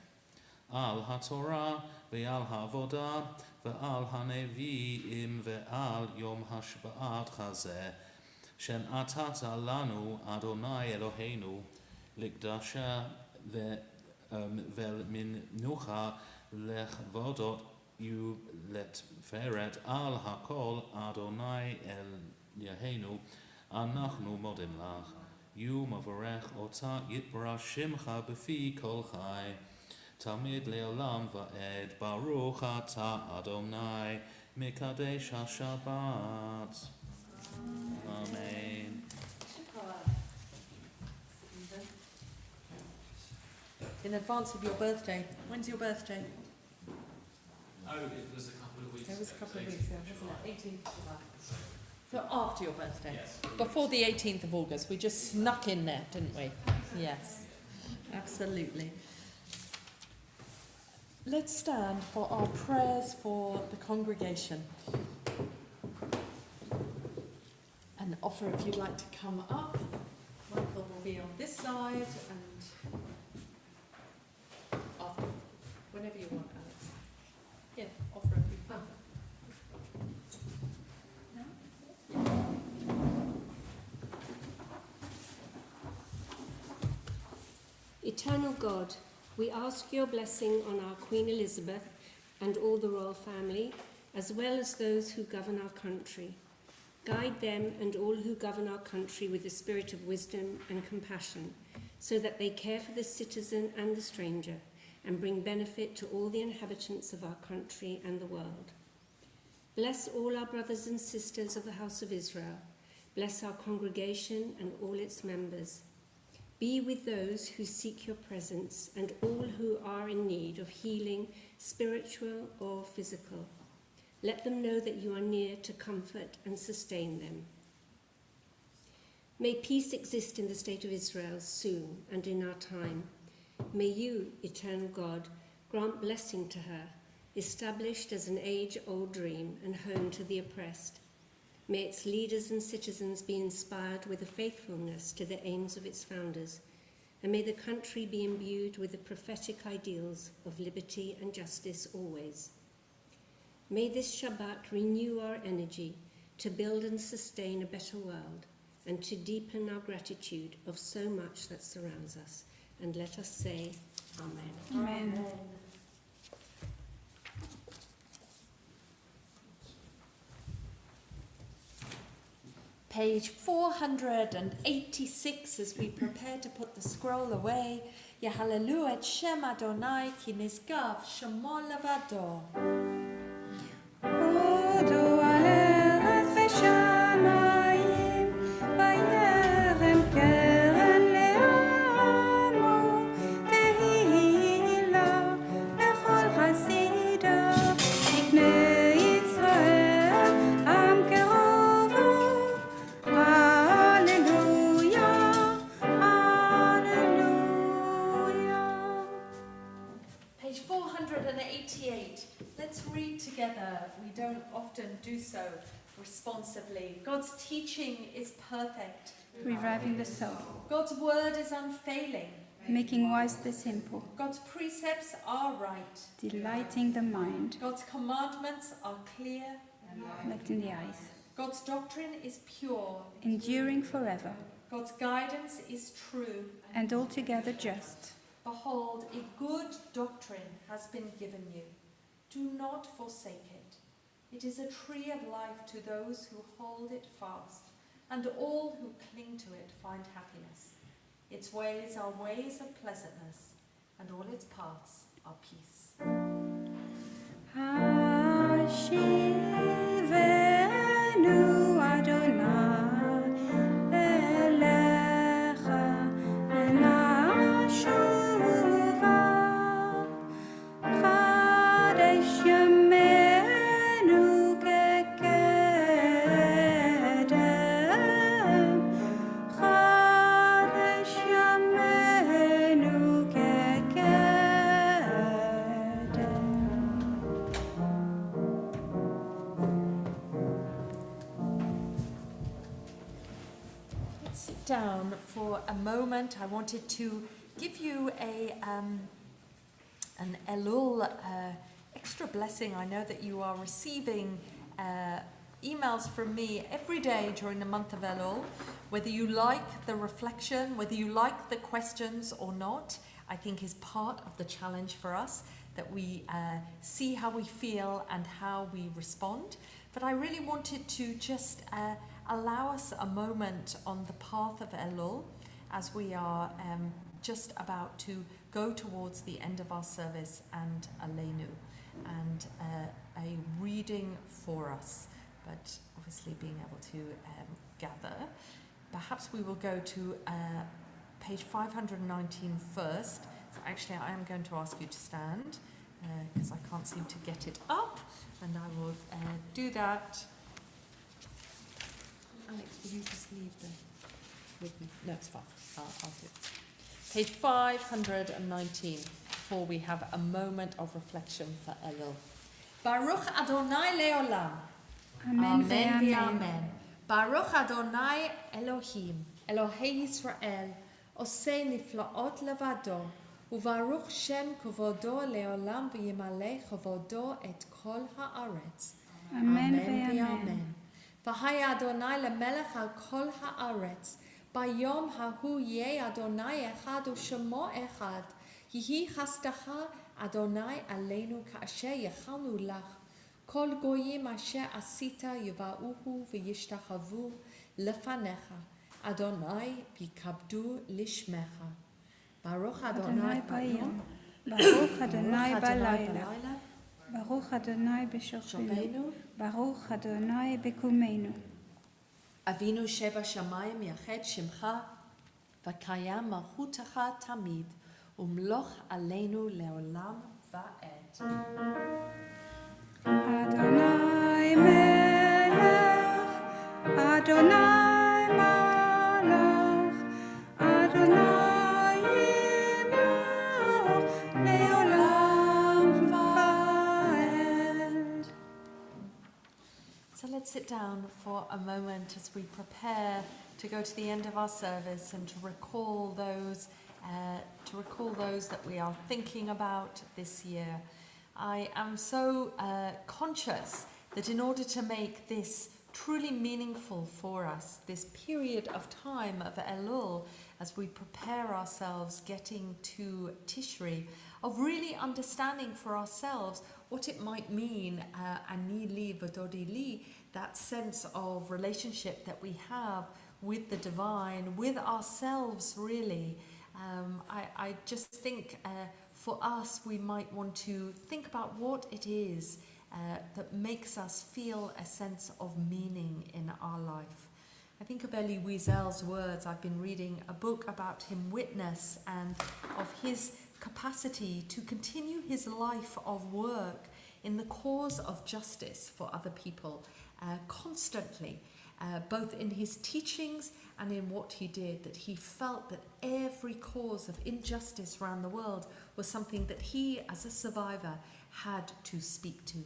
al ha'torah v'al ha'avodah v'al ha'nevi'im v'al yom hashba'at chazeh shen atata lanu Adonai Eloheinu Likdasha vel min nucha lechvodot you let feret al hakol Adonai el Yehenu anachnu modim lach you mavarech ota yitbara shimcha befi kol chai tamid leolam va'ed baruch ata Adonai mikadesh ha-Shabbat. Amen. In advance of your birthday. When's your birthday? Oh, it was a couple of weeks It was a ago, couple of so weeks ago, 18th wasn't it? 18th of July. So, So after your birthday. yes. Before the 18th of August. We just snuck in there, didn't we? Yes, absolutely. Let's stand for our prayers for the congregation. And offer if you'd like to come up. Michael will be on this side and after, whenever you want, Alex. Yeah, offer if you come. Eternal God, we ask your blessing on our Queen Elizabeth and all the royal family, as well as those who govern our country. Guide them and all who govern our country with the spirit of wisdom and compassion, so that they care for the citizen and the stranger, and bring benefit to all the inhabitants of our country and the world. Bless all our brothers and sisters of the house of Israel. Bless our congregation and all its members. Be with those who seek your presence and all who are in need of healing, spiritual or physical. Let them know that you are near to comfort and sustain them. May peace exist in the state of Israel soon and in our time. May you, eternal God, grant blessing to her, established as an age-old dream and home to the oppressed. May its leaders and citizens be inspired with a faithfulness to the aims of its founders, and may the country be imbued with the prophetic ideals of liberty and justice always. May this Shabbat renew our energy to build and sustain a better world and to deepen our gratitude of so much that surrounds us. And let us say, Amen. Amen. Page 486 as we prepare to put the scroll away. Yahalelu et Shem Adonai ki nizgav shemo levado. Odo aleret v'shamayim, vayerem keren le'amo, tehila lechol chasidav, mipnei Yisrael, am kerovu. Hallelujah, hallelujah. Page 488. Let's read together. We don't often do so responsively. God's teaching is perfect. Reviving the soul, God's word is unfailing. making wise the simple, God's precepts are right. delighting the mind, God's commandments are clear. light in the eyes, God's doctrine is pure. enduring forever, God's guidance is true. and altogether just. Behold, a good doctrine has been given you. Do not forsake it. It is a tree of life to those who hold it fast, and all who cling to it find happiness. Its ways are ways of pleasantness, and all its paths are peace. Hashivenu Adonai elecha v'nashuva, Chadesh yamenu kekedem, Chadesh yamenu kekedem. Let's sit down for a moment. I wanted to give you an Elul extra blessing. I know that you are receiving emails from me every day during the month of Elul. Whether you like the reflection, whether you like the questions or not, I think is part of the challenge for us, that we see how we feel and how we respond. But I really wanted to just allow us a moment on the path of Elul as we are just about to go towards the end of our service and Aleinu, and a reading for us, but obviously being able to gather. Perhaps we will go to page 519 first. So actually I am going to ask you to stand because I can't seem to get it up, and I will do that. Alex, will you just leave with me? No, it's fine. I'll do it. Page 519, before we have a moment of reflection for Elul. Baruch Adonai Leolam. Amen Amen ve'amen. ve'amen. Baruch Adonai Elohim, Elohei Yisrael, osei niflaot levado, uvaruch shem kvodo leolam v'yimale kvodo et kol haaretz. Amen ve'amen. ve'amen. V'haya Adonai lemelech al kol haaretz, bayom hahu yeh Adonai echad u'shemo echad, yihi chastacha Adonai aleinu ka'asher yechalnu lach, כל גויים אשר עשית יבואו וישתחוו לפניך, אדוני יכבדו לשמך. ברוך אדוני ביום, ביום, ברוך אדוני ברוך בלילה, ברוך אדוני בשוכבנו, שוכבנו. ברוך אדוני בקומנו. אבינו שבשמיים יחד שמך, וקיים מלכותך תמיד, ומלוך עלינו לעולם ועד. אדוני מלך, אדוני מלך, אדוני ימלוך לעולם ועד. So let's sit down for a moment as we prepare to go to the end of our service and to recall those that we are thinking about this year. I am so conscious that in order to make this truly meaningful for us, this period of time of Elul, as we prepare ourselves getting to Tishri, of really understanding for ourselves what it might mean, ani li v'dodi li, that sense of relationship that we have with the divine, with ourselves really. I just think for us we might want to think about what it is that makes us feel a sense of meaning in our life. I think of Elie Wiesel's words. I've been reading a book about him, Witness, and of his capacity to continue his life of work in the cause of justice for other people constantly, both in his teachings and in what he did, that he felt that every cause of injustice around the world was something that he, as a survivor, had to speak to.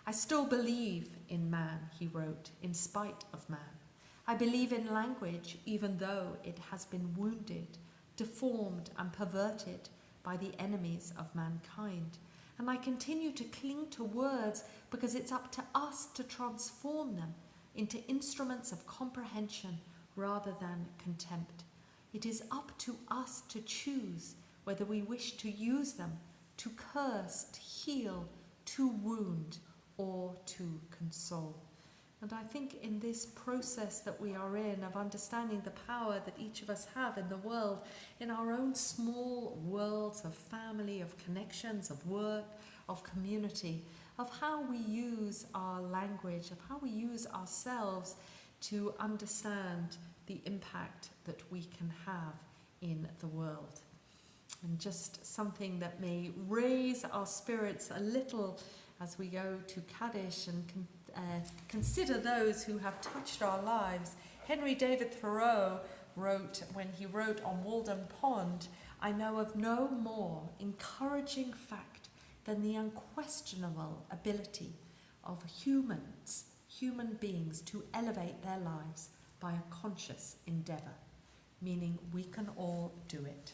I still believe in man, he wrote, in spite of man. I believe in language, even though it has been wounded, deformed and perverted by the enemies of mankind. And I continue to cling to words because it's up to us to transform them into instruments of comprehension rather than contempt. It is up to us to choose whether we wish to use them to curse, to heal, to wound, or to console. And I think in this process that we are in of understanding the power that each of us have in the world, in our own small worlds of family, of connections, of work, of community, of how we use our language, of how we use ourselves to understand the impact that we can have in the world. And just something that may raise our spirits a little as we go to Kaddish and consider those who have touched our lives. Henry David Thoreau wrote, when he wrote on Walden Pond, "I know of no more encouraging fact than the unquestionable ability of human beings, to elevate their lives by a conscious endeavour," meaning we can all do it.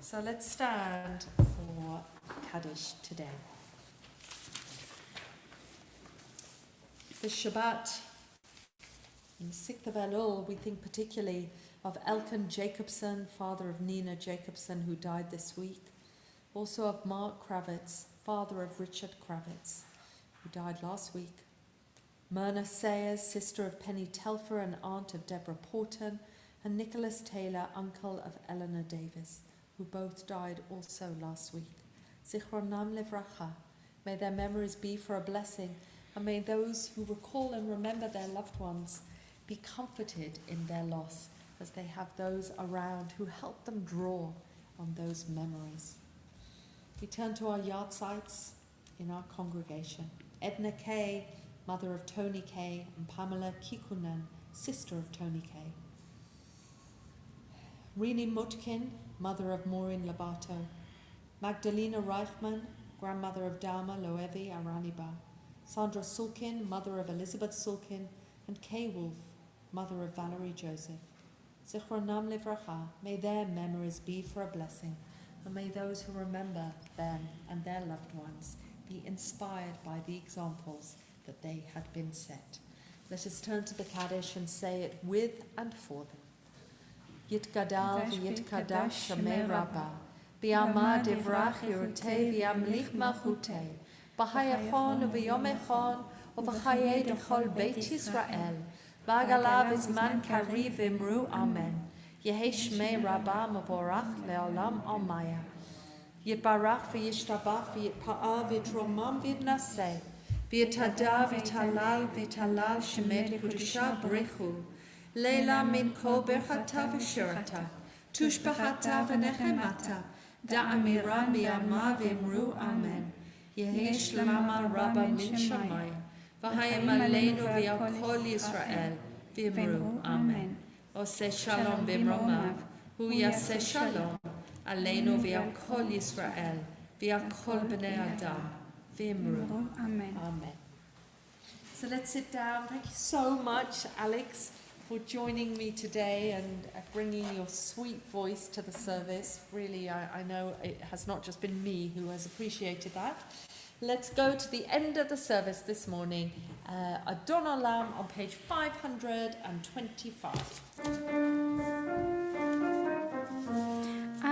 So let's stand for Kaddish today. The Shabbat, in the 6th of Elul, we think particularly of Elkan Jacobson, father of Nina Jacobson, who died this week. Also of Mark Kravitz, father of Richard Kravitz, who died last week. Myrna Sayers, sister of Penny Telfer and aunt of Deborah Porton, and Nicholas Taylor, uncle of Eleanor Davis, who both died also last week. Zichronam Livracha, may their memories be for a blessing, and may those who recall and remember their loved ones be comforted in their loss, as they have those around who help them draw on those memories. We turn to our yard sites in our congregation. Edna Kay, mother of Tony Kay, and Pamela Kikunen, sister of Tony Kay. Rini Mutkin, mother of Maureen Labato. Magdalena Reichman, grandmother of Dharma Loevi Araniba. Sandra Sulkin, mother of Elizabeth Sulkin, and Kay Wolf, mother of Valerie Joseph. Zichronam Livracha, may their memories be for a blessing, and may those who remember them and their loved ones be inspired by the examples that they had been set. Let us turn to the Kaddish and say it with and for them. Yitgadal v'yitkadash Shemei Rabbah, B'yamad ivrach yirutei v'yamlich malchutei, בחייכון וביומכון ובחיי דכל בית ישראל. ועגלה בזמן קריב ואמרו אמן. יהי שמי רבה מבורך לעולם עלמיה. יתברך וישתבח ויתפאר ויתרומם ויתנשא. ויתהדר ויתהלל ויתהלל שמי קדושה ברכו. לילה מן כל ברכתה ושירתה. תושבחתה ונחמתה. דאמירה בימה ואמרו אמן. יהי שלמה רבה מן שמיים. והים עלינו ועל כל ישראל. ואמרו אמן. עושה שלום במרומיו. הוא יעשה שלום עלינו ועל כל ישראל. ועל כל בני אדם. ואמרו Amen. amen. So let's sit down. Thank you so much, Alex, for joining me today and bringing your sweet voice to the service. Really, I know it has not just been me who has appreciated that. Let's go to the end of the service this morning. Adon Olam on page 525.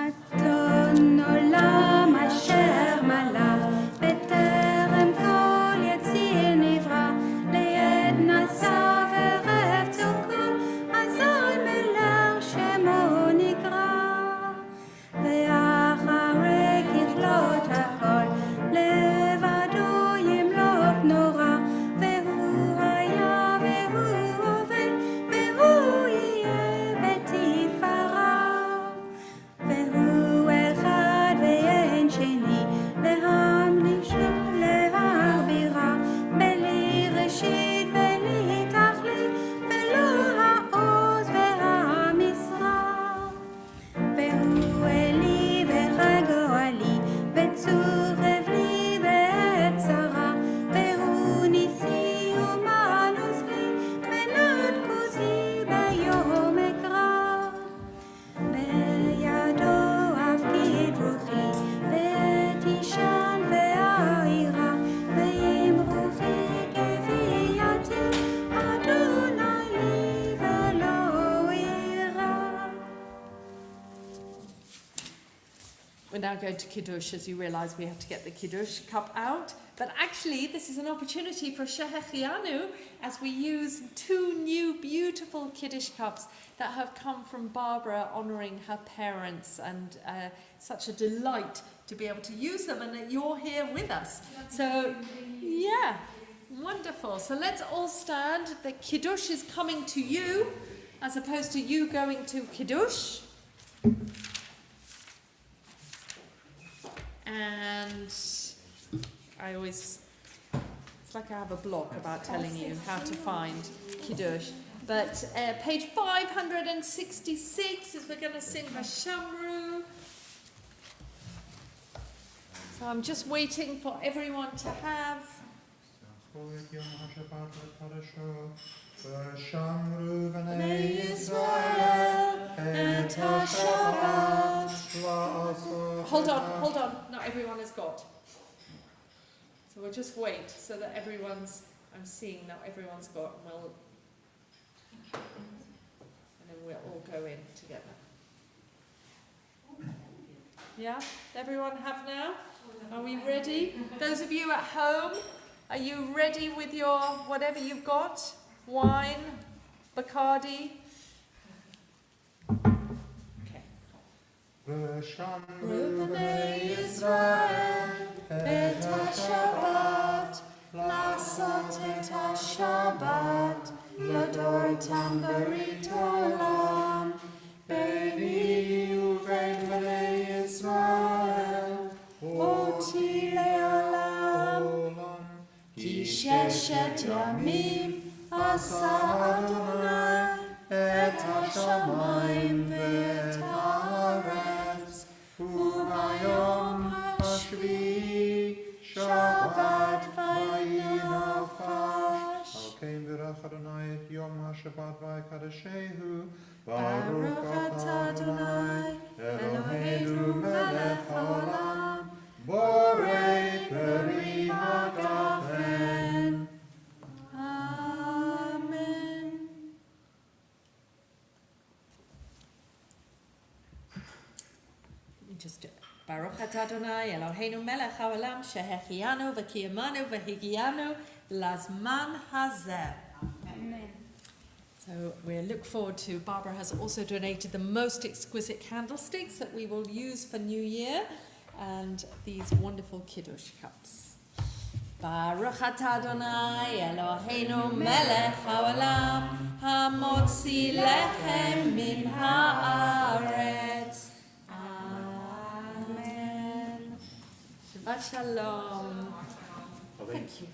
Adon Olam asher malach בטרם כל יציר נברא ליד נשא וערב צוקו אזי מלך שמו נקרא ואחרי ככלות הכל לבדו ימלוך נורא והוא היה והוא עובד והוא יהיה בתפארה והוא אחד ואין שני להמליך להעבירה בלי ראשית בלי תכלית ולא העוז והמשרה והוא אלי וחי גואלי וצור לי בעת צרה והוא ניסי ומעלוז לי מנת כוזי ביום אקרא בידו אפקיד רוחי ואת אישן והעירה ועם רוחי כפייתי אדוני לי ולא אירא. We're now going to Kiddush. As you realise, we have to get the Kiddush cup out. But actually, this is an opportunity for Shehechianu as we use two new beautiful Kiddush cups that have come from Barbara honouring her parents. And such a delight to be able to use them and that you're here with us. So, yeah, wonderful. So let's all stand. The Kiddush is coming to you as opposed to you going to Kiddush. And I always, it's like I have a blog about telling you how to find Kiddush. But page 566 is we're going to sing Vashamru. So I'm just waiting for everyone to have. Bnei Yisrael et HaShabbat. Hold on. Not everyone has got. So we'll just wait so that everyone's, I'm seeing now everyone's got, and then we'll all go in together. Yeah? Everyone have now? Are we ready? Those of you at home, are you ready with your whatever you've got? Wine, Bacardi. Okay. Bnei Yisrael et HaShabbat לעשות את השבת לדורתם ברית עולם ביני ובין בני ישראל אותי לעולם כי ששת ימים עשה אדוני את השמיים ואת הארץ וביום השביעי שבת וינפש. על כן ברך אדוני את יום השבת ויקדשהו. ברוך אתה אדוני אלוהינו מלך העולם בורא פרי הגפן. אמן. Just Baruch את אדוני אלוהינו מלך העולם שהחיינו וקיימנו והגיענו לזמן הזה. Amen. So we look forward to, Barbara has also donated the most exquisite candlesticks that we will use for New Year and these wonderful Kiddush cups. Baruch atah Adonai Eloheinu melech haolam hamotzi lechem min haaretz. Amen. Shabbat Shalom. Thank you.